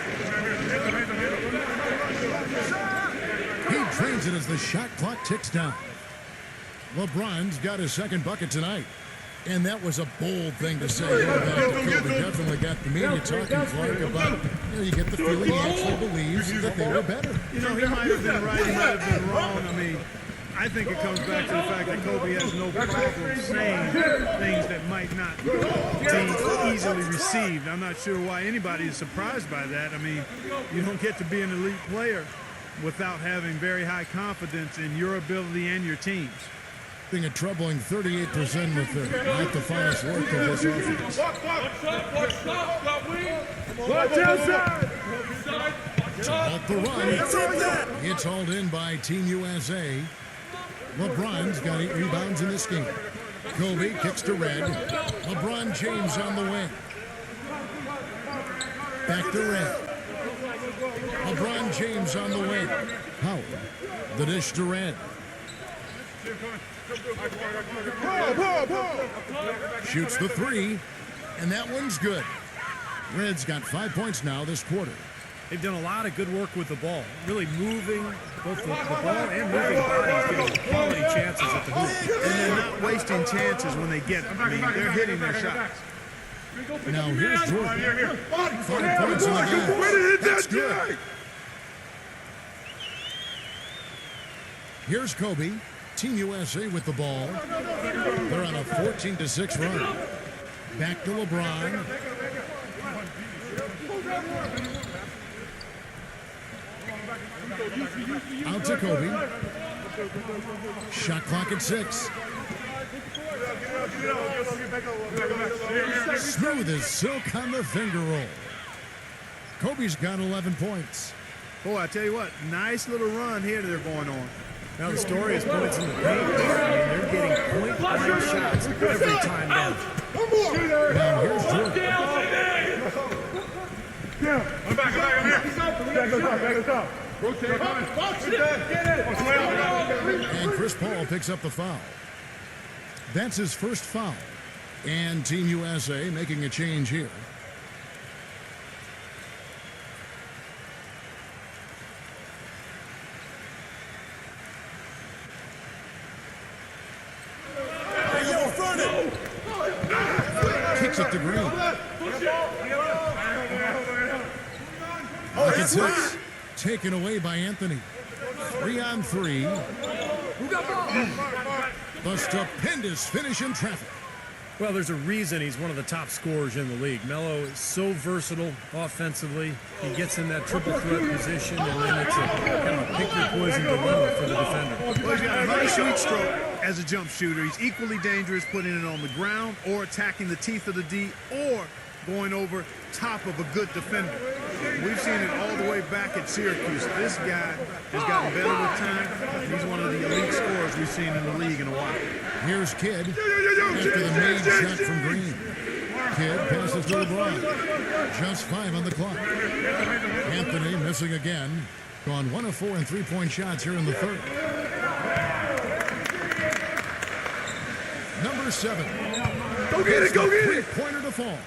He drains it as the shot clock ticks down. LeBron's got his second bucket tonight. And that was a bold thing to say. Kobe definitely got the media talking, Clark, about, you get the feeling he actually believes that they were better. He might have been right, he might have been wrong. I mean, I think it comes back to the fact that Kobe has no problem saying things that might not be easily received. I'm not sure why anybody is surprised by that. I mean, you don't get to be an elite player without having very high confidence in your ability and your team's. A troubling 38% in the third. Not the finest work of this offense. Watch outside! To halt the run. It's hauled in by Team USA. LeBron's got 8 rebounds in this game. Kobe kicks to Red. LeBron James on the wing. Back to Red. LeBron James on the wing. Howard. The dish to Red. Shoots the 3, and that one's good. Red's got 5 points now this quarter. They've done a lot of good work with the ball, really moving both the ball and moving bodies, getting quality chances at the hoop. And they're not wasting chances when they get them. I mean, they're hitting their shots. Now here's Jordan. 5 points in the game. That's good. Here's Kobe. Team USA with the ball. They're on a 14-6 run. Back to LeBron. Out to Kobe. Shot clock at 6. Smooth as silk on the finger roll. Kobe's got 11 points. Boy, I tell you what, nice little run here they're going on. Now the story is points in the paint. I mean, they're getting point-blank shots every time down. Now here's Jordan. And Chris Paul picks up the foul. That's his first foul. And Team USA making a change here. Kicks it to Green. Pocket 6. Taken away by Anthony. 3 on 3. The stupendous finish in traffic. Well, there's a reason he's one of the top scorers in the league. Melo is so versatile offensively. He gets in that triple threat position, and then it's a kind of a pick your poison dilemma for the defender. Well, he's got a very sweet stroke as a jump shooter. He's equally dangerous putting it on the ground or attacking the teeth of the D or going over top of a good defender. We've seen it all the way back at Syracuse. This guy has gotten better with time, and he's one of the elite scorers we've seen in the league in a while. Here's Kidd after the made shot from Green. Kidd passes to LeBron. Just 5 on the clock. Anthony missing again. Gone 1 of 4 in three-point shots here in the third. Number 7. Go get it, go get it! Three-pointer to fall.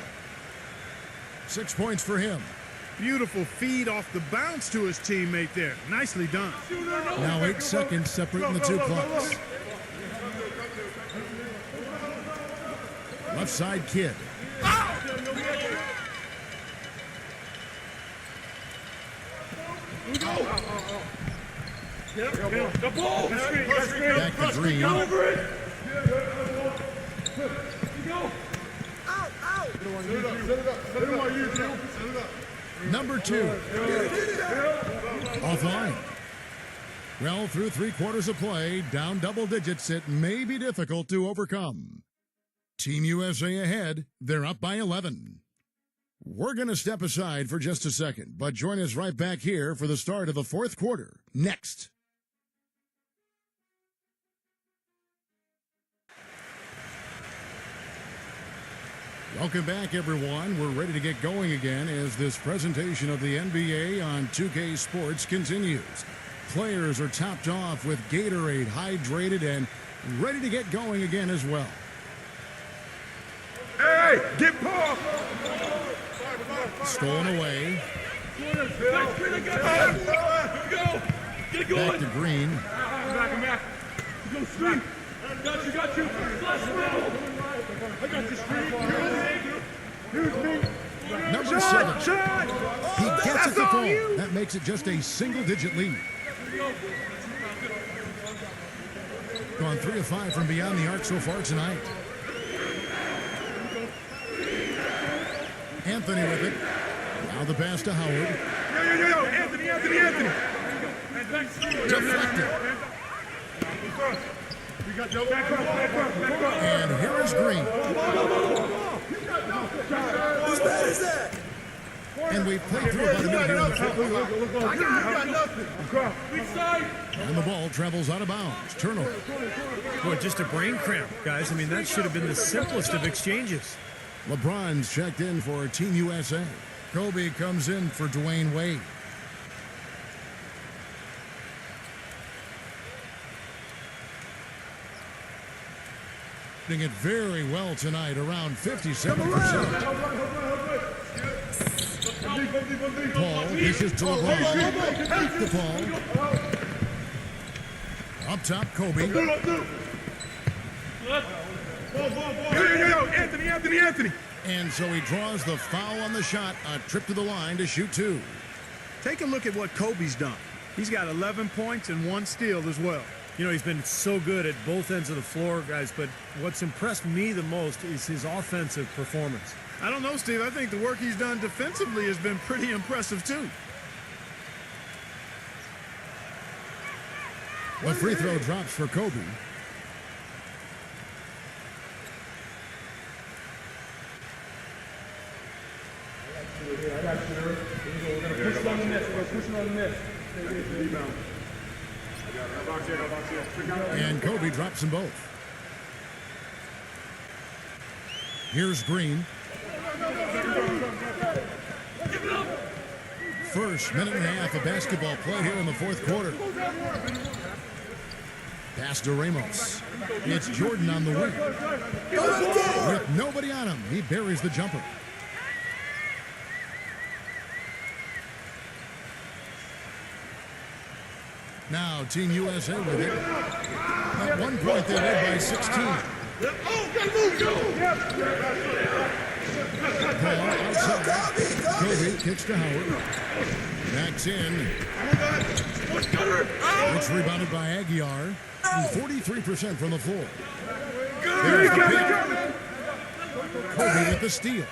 6 points for him. Beautiful feed off the bounce to his teammate there. Nicely done. Now 8 seconds separating the two clocks. Left side Kidd. Back to Green. Number 2. Offline. Well, through 3 quarters of play, down double digits, it may be difficult to overcome. Team USA ahead. They're up by 11. We're going to step aside for just a second, but join us right back here for the start of the fourth quarter. Next. Welcome back, everyone. We're ready to get going again as this presentation of the NBA on 2K Sports continues. Players are topped off with Gatorade, hydrated, and ready to get going again as well. Stolen away. Back to Green. Back. Go straight. Got you. Flash dribble. I got you straight. Number 7. He gets it to fall. That makes it just a single-digit lead. Gone 3 of 5 from beyond the arc so far tonight. Anthony with it. Now the pass to Howard. Yo, Anthony. Deflected. And here is Green. Whose bad is that? And we played through about a minute here in the fourth. I got nothing. And the ball travels out of bounds. Turnover. Boy, just a brain cramp, guys. I mean, that should have been the simplest of exchanges. LeBron's checked in for Team USA. Kobe comes in for Dwayne Wade. Doing it very well tonight, around 57%. Paul dishes to LeBron. Beat the ball. Up top, Kobe. Yo, Anthony. And so he draws the foul on the shot. A trip to the line to shoot 2. Take a look at what Kobe's done. He's got 11 points and 1 steal as well. You know, he's been so good at both ends of the floor, guys, but what's impressed me the most is his offensive performance. I don't know, Steve. I think the work he's done defensively has been pretty impressive, too. The free throw drops for Kobe. And Kobe drops them both. Here's Green. First minute and a half of basketball play here in the fourth quarter. Pass to Ramos. It's Jordan on the wing. With nobody on him, he buries the jumper. Now, Team USA with it. At one point, they led by 16. Paul outside. Kobe kicks to Howard. Backs in. It's rebounded by Aguiar. 43% from the floor. There's the pick. Kobe with the steal.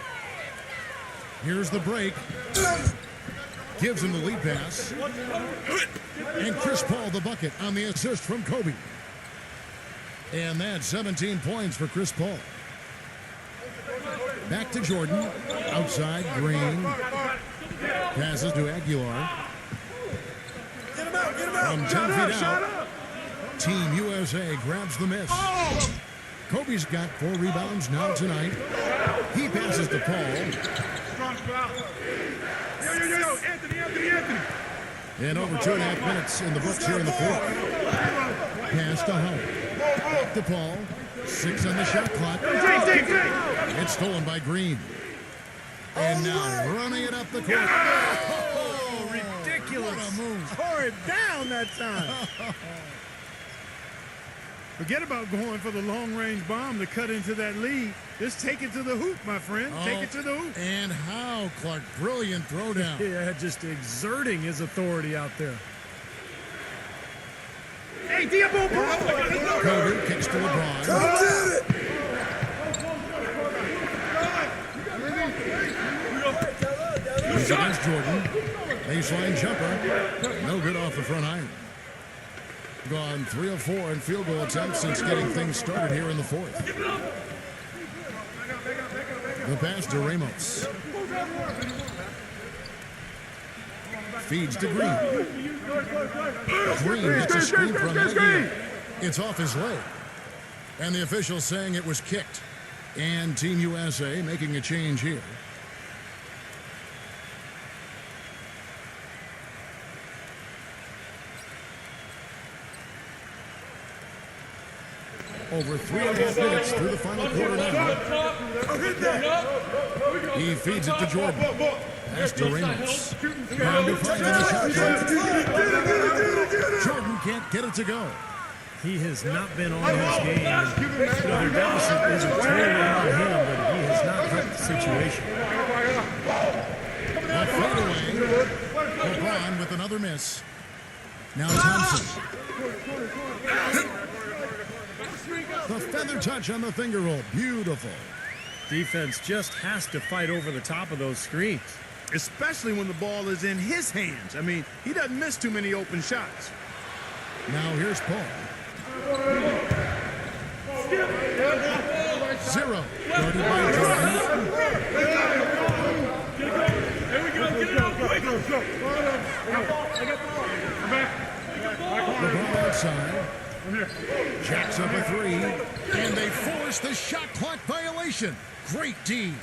Here's the break. Gives him the lead pass. And Chris Paul the bucket on the assist from Kobe. And that's 17 points for Chris Paul. Back to Jordan. Outside, Green. Passes to Aguilar. From 10 feet out. Team USA grabs the miss. Kobe's got 4 rebounds now tonight. He passes to Paul. Anthony. And over 2.5 minutes in the books here in the fourth. Pass to Howard. Back to Paul. 6 on the shot clock. It's stolen by Green. And now running it up the court. Oh, ridiculous. What a move. Tore it down that time. Forget about going for the long-range bomb to cut into that lead. Just take it to the hoop, my friend. Take it to the hoop. And how, Clark. Brilliant throwdown. Yeah, just exerting his authority out there. Hey, Diabo, Kobe kicks to LeBron. He's against Jordan. Baseline jumper. No good off the front iron. Gone 3 of 4 in field goal attempts since getting things started here in the fourth. The pass to Ramos. Feeds to Green. Green gets a screen from Aguilar. It's off his leg. And the official saying it was kicked. And Team USA making a change here. Over 3.5 minutes through the final quarter now. He feeds it to Jordan. Pass to Ramos. Down to 5 in the shot clock. Jordan can't get it to go. He has not been on his game. Their deficit isn't totally on him, but he has not helped the situation. A fadeaway. LeBron with another miss. Now Thompson. The feather touch on the finger roll. Beautiful. Defense just has to fight over the top of those screens. Especially when the ball is in his hands. I mean, he doesn't miss too many open shots. Now here's Paul. 0. Guarded by Jordan. Here we go. Get it out quick. LeBron outside. Jacks up a 3. And they force the shot clock violation. Great D.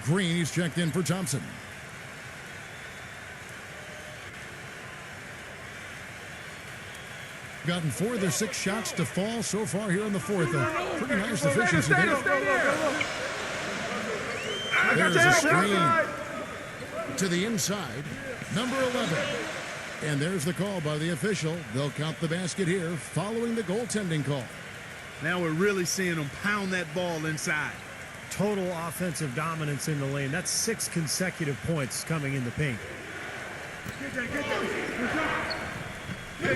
Green is checked in for Thompson. Gotten 4 of their 6 shots to fall so far here in the fourth. A pretty nice efficiency there. There's a screen to the inside. Number 11. And there's the call by the official. They'll count the basket here following the goaltending call. Now we're really seeing them pound that ball inside. Total offensive dominance in the lane. That's 6 consecutive points coming in the paint. On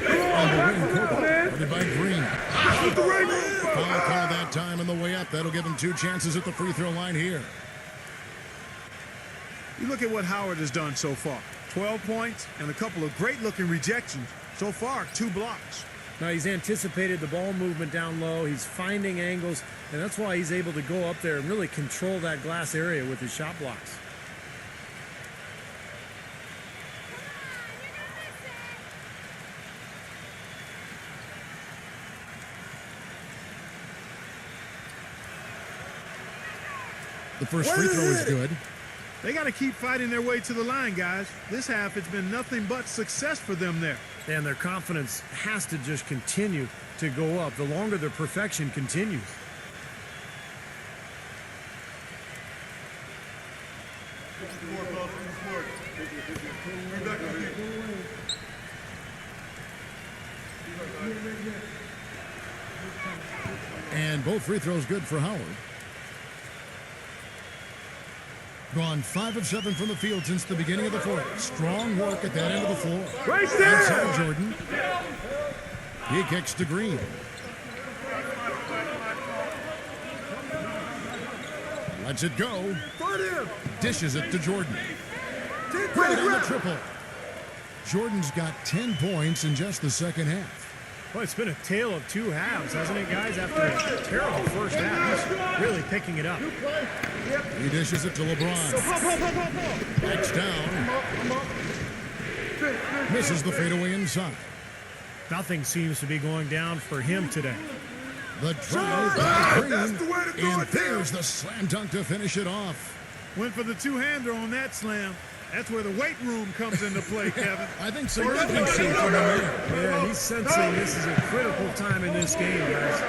the wing, guarded by Green. Foul call that time on the way up. That'll give him 2 chances at the free throw line here. You look at what Howard has done so far. 12 points and a couple of great-looking rejections. So far, 2 blocks. Now he's anticipated the ball movement down low. He's finding angles, and that's why he's able to go up there and really control that glass area with his shot blocks. The first free throw is good. They got to keep fighting their way to the line, guys. This half, it's been nothing but success for them there. And their confidence has to just continue to go up the longer their perfection continues. And both free throws good for Howard. Gone 5 of 7 from the field since the beginning of the fourth. Strong work at that end of the floor. Right there! Inside Jordan. He kicks to Green. Lets it go. Dishes it to Jordan. Right on the triple. Jordan's got 10 points in just the second half. Well, it's been a tale of 2 halves, hasn't it, guys? After a terrible first half, he's really picking it up. He dishes it to LeBron. Backs down. Misses the fadeaway inside. Nothing seems to be going down for him today. The drive by Green. And there's the slam dunk to finish it off. Went for the two-hander on that slam. That's where the weight room comes into play, Kevin. I think some urgency from the man. Yeah, he's sensing this is a critical time in this game, guys.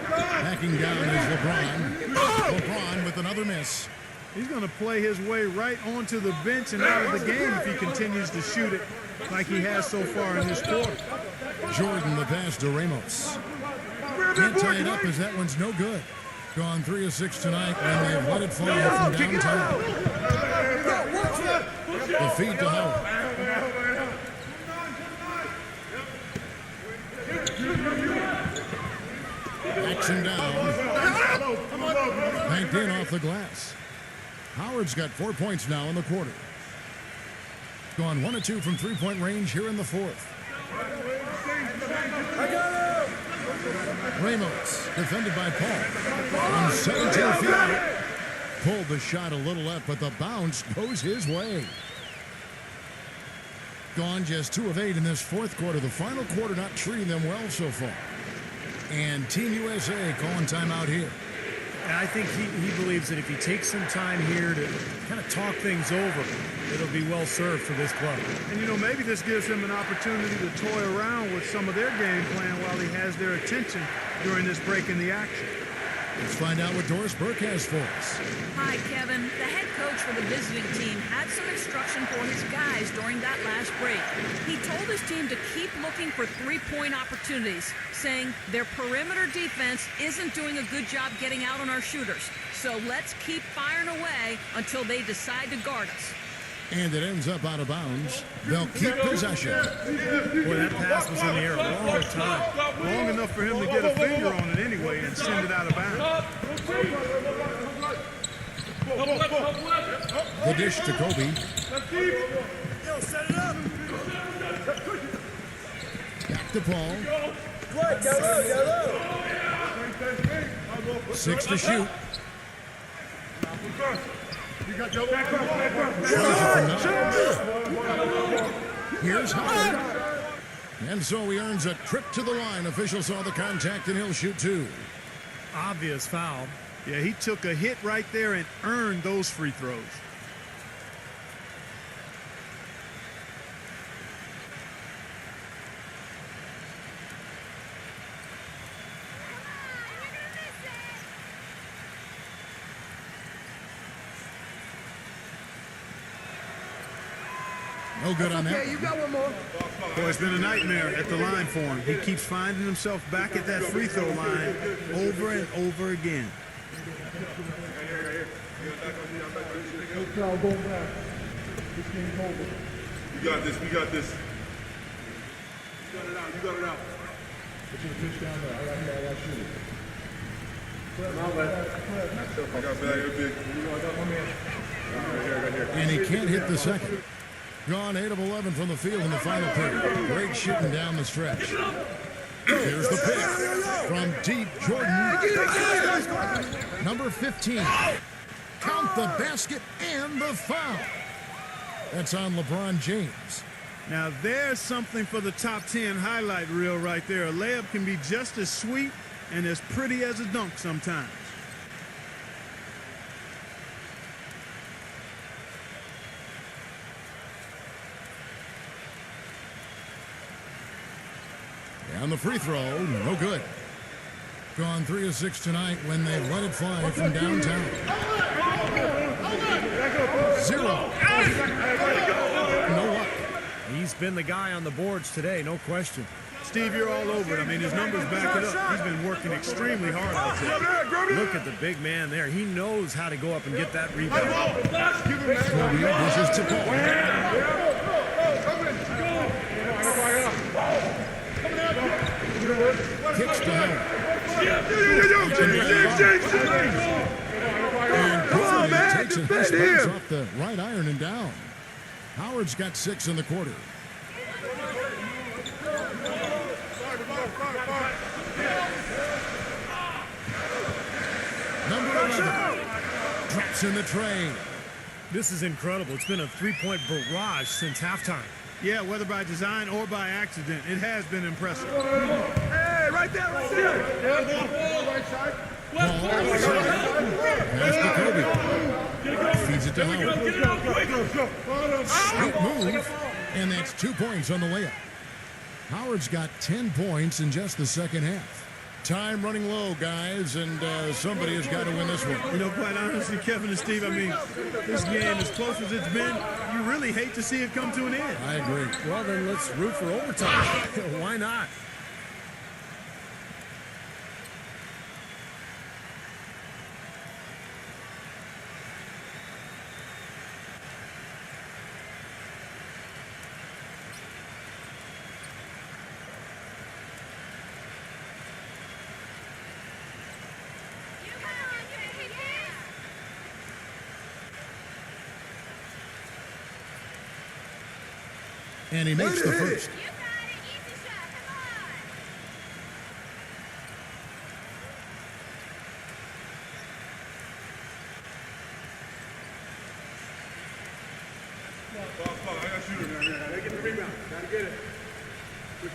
Backing down is LeBron. LeBron with another miss. He's going to play his way right onto the bench and out of the game if he continues to shoot it like he has so far in this quarter. Jordan the pass to Ramos. Can't tie it up as that one's no good. Gone 3 of 6 tonight when they've let it fly from downtown. The feed to Howard. Backs him down. Banked in off the glass. Howard's got 4 points now in the quarter. Gone 1 of 2 from 3-point range here in the fourth. Ramos, defended by Paul. On 17 feet out. Pulled the shot a little left, but the bounce goes his way. Gone just 2 of 8 in this fourth quarter. The final quarter not treating them well so far. And Team USA calling timeout here. And I think he believes that if he takes some time here to kind of talk things over, it'll be well served for this club. And, you know, maybe this gives him an opportunity to toy around with some of their game plan while he has their attention during this break in the action. Let's find out what Doris Burke has for us. Hi, Kevin. The head coach for the visiting team had some instruction for his guys during that last break. He told his team to keep looking for three-point opportunities, saying their perimeter defense isn't doing a good job getting out on our shooters. So let's keep firing away until they decide to guard us. And it ends up out of bounds. They'll keep possession. Boy, that pass was in the air a long time. Long enough for him to get a finger on it anyway and send it out of bounds. The dish to Kobe. Yo, set it up. Back to Paul. What? Go low. 6 to shoot. You got your back up. Here's Howard. And so he earns a trip to the line. Officials saw the contact and he'll shoot 2. Obvious foul. Yeah, he took a hit right there and earned those free throws. No good on that. Okay, you got one more. Boy, it's been a nightmare at the line for him. He keeps finding himself back at that free throw line over and over again. No foul going back. This game's over. You got this. We got this. You got it out. You got it out. Put your pitch down there. I got shoot. I got bag of big. And he can't hit the second. Gone 8 of 11 from the field in the final period. Great shooting down the stretch. Here's the pick from deep Jordan. Number 15. Count the basket and the foul. That's on LeBron James. Now there's something for the top 10 highlight reel right there. A layup can be just as sweet and as pretty as a dunk sometimes. And the free throw, no good. Gone 3 of 6 tonight when they let it fly from downtown. 0. No luck. He's been the guy on the boards today, no question. Steve, you're all over it. I mean, his numbers back it up. He's been working extremely hard out there. Look at the big man there. He knows how to go up and get that rebound. Kobe dishes to Paul. Kicks to Howard. And Kobe takes it off the right iron and down. Howard's got 6 in the quarter. Number 11 drops in the tray. This is incredible. It's been a three-point barrage since halftime. Yeah, whether by design or by accident, it has been impressive. Hey, right there, right there. Right side. Pass to Kobe. Feeds it to Howard. Great move. And that's 2 points on the layup. Howard's got 10 points in just the second half. Time running low, guys, and somebody has got to win this one. You know, quite honestly, Kevin and Steve, I mean, this game, as close as it's been, you really hate to see it come to an end. I agree. Well, then let's root for overtime. Why not? And he makes the first. I got shooter down there. They get the rebound. Gotta get it. Big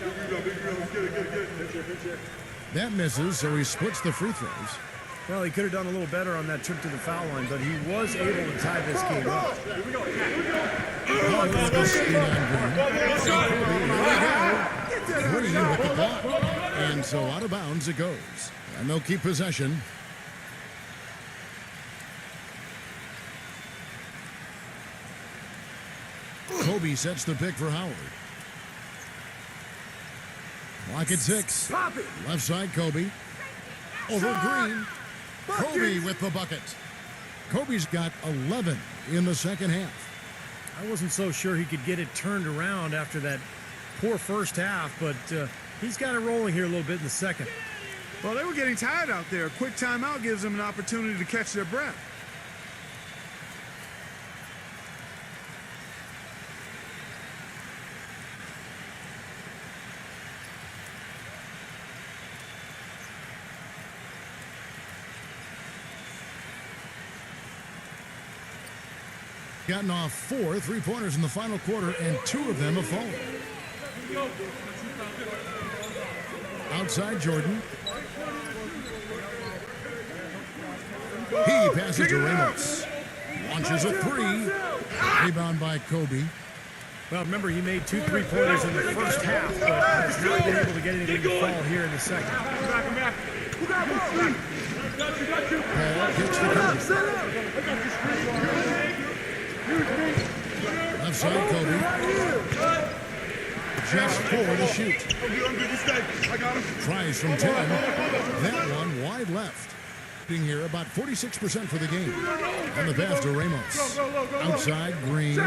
rebound. Get it. That misses, so he splits the free throws. Well, he could have done a little better on that trip to the foul line, but he was able to tie this game up. Green with the block. And so out of bounds it goes. And they'll keep possession. Kobe sets the pick for Howard. Clock at 6. Left side, Kobe. Over Green. Kobe with the bucket. Kobe's got 11 in the second half. I wasn't so sure he could get it turned around after that poor first half, but he's got it rolling here a little bit in the second. Well, they were getting tired out there. A quick timeout gives them an opportunity to catch their breath. Gotten off 4 3-pointers in the final quarter, and 2 of them have fallen. Outside Jordan. He passes to Ramos. Launches a 3. Rebound by Kobe. Well, remember, he made 2 3-pointers in the first half, but has not been able to get anything to fall here in the second. Paul hits the Kobe. Left side, Kobe. Just 4 to shoot. Tries from 10. That one wide left. Being here about 46% for the game. On the pass to Ramos. Outside, Green.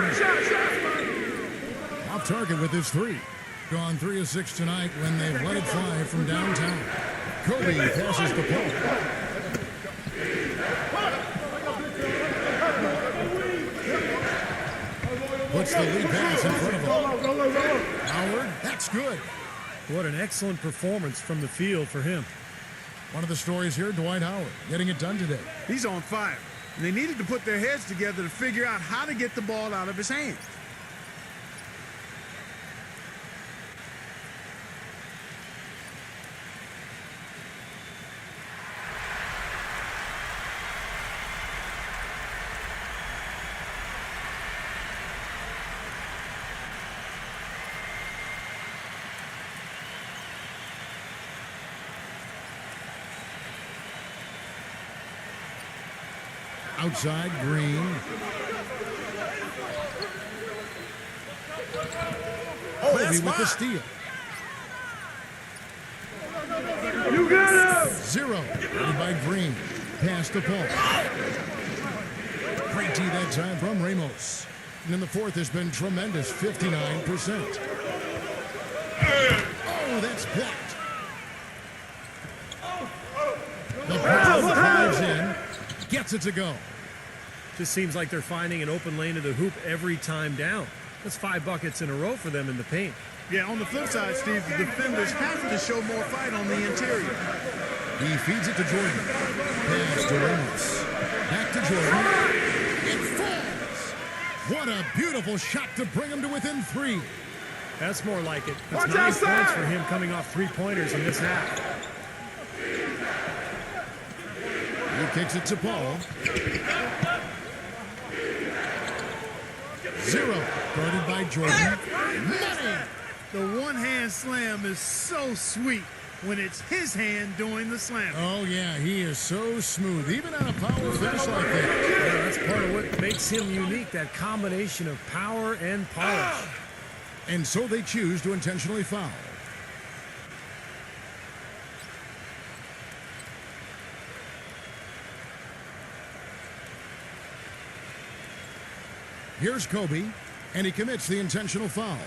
Off target with his 3. Gone 3 of 6 tonight when they've let it fly from downtown. Kobe passes the Paul. Puts the lead pass in front of him. Howard, that's good. What an excellent performance from the field for him. One of the stories here, Dwight Howard, getting it done today. He's on fire. And they needed to put their heads together to figure out how to get the ball out of his hands. Outside, Green. Kobe with the steal. You got him! 0. Ready by Green. Pass to Paul. Great tee that time from Ramos. And in the fourth has been tremendous, 59%. Oh, that's blocked. The ball drives in. Gets it to go. Just seems like they're finding an open lane to the hoop every time down. That's 5 buckets in a row for them in the paint. Yeah, on the flip side, Steve, the defenders have to show more fight on the interior. He feeds it to Jordan. Pass to Ramos. Back to Jordan. It falls. What a beautiful shot to bring him to within 3. That's more like it. That's 9 points for him coming off 3-pointers in this half. He kicks it to Paul. 0. Guarded by Jordan. Money! The one-hand slam is so sweet when it's his hand doing the slam. Oh, yeah, he is so smooth, even on a power finish like that. Yeah, that's part of what makes him unique, that combination of power and polish. And so they choose to intentionally foul. Here's Kobe, and he commits the intentional foul.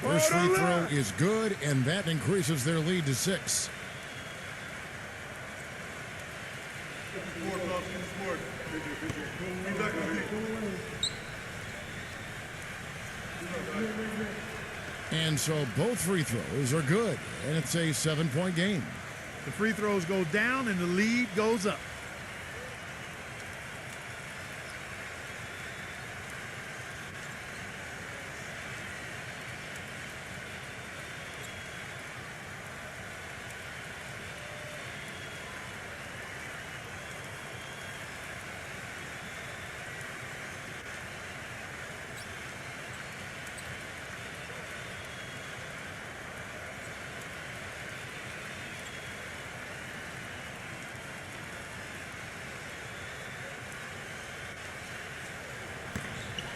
First free throw is good, and that increases their lead to 6. And so both free throws are good, and it's a 7-point game. The free throws go down, and the lead goes up.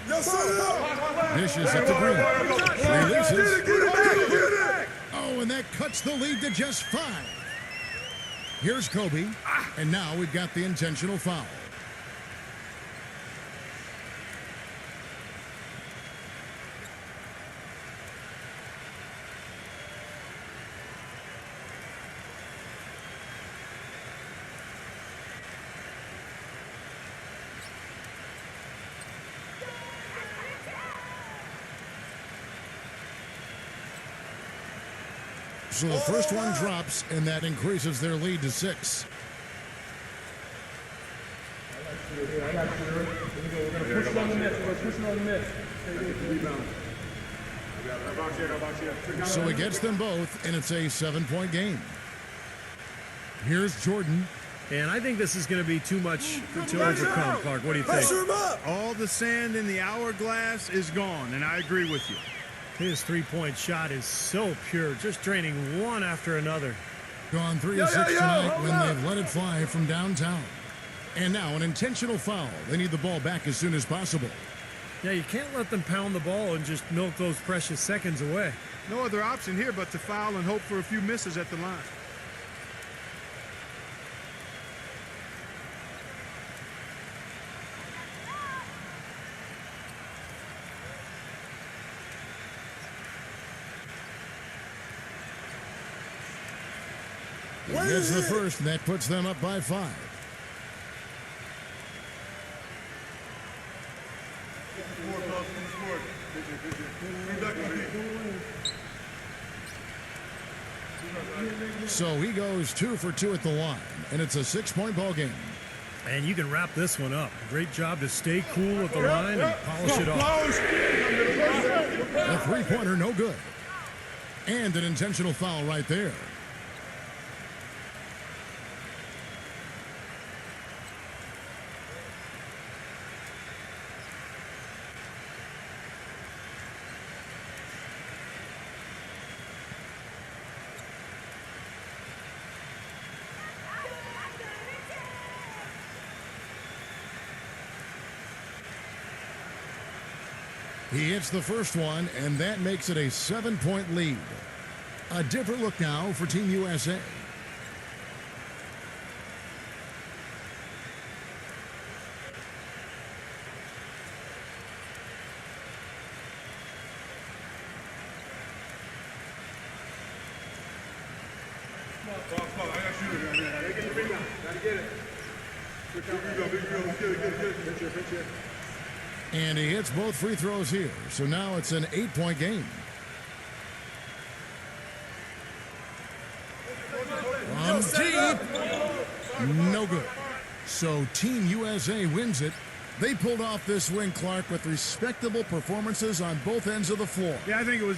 Dishes at the green. Releases. Oh, and that cuts the lead to just 5. Here's Kobe. And now we've got the intentional foul. So the first one drops, and that increases their lead to 6. So he gets them both, and it's a 7-point game. Here's Jordan. And I think this is going to be too much to overcome, Clark. What do you think? All the sand in the hourglass is gone, and I agree with you. His three-point shot is so pure, just draining one after another. Gone 3 of 6 tonight when they've let it fly from downtown. And now an intentional foul. They need the ball back as soon as possible. Yeah, you can't let them pound the ball and just milk those precious seconds away. No other option here but to foul and hope for a few misses at the line. He gets the first, and that puts them up by 5. So he goes 2 for 2 at the line, and it's a 6-point ball game. And you can wrap this one up. Great job to stay cool at the line and polish it off. A three-pointer, no good. And an intentional foul right there. He hits the first one, and that makes it a 7-point lead. A different look now for Team USA. And he hits both free throws here. So now it's an 8-point game. From deep. No good. So Team USA wins it. They pulled off this win, Clark, with respectable performances on both ends of the floor. Yeah, I think it was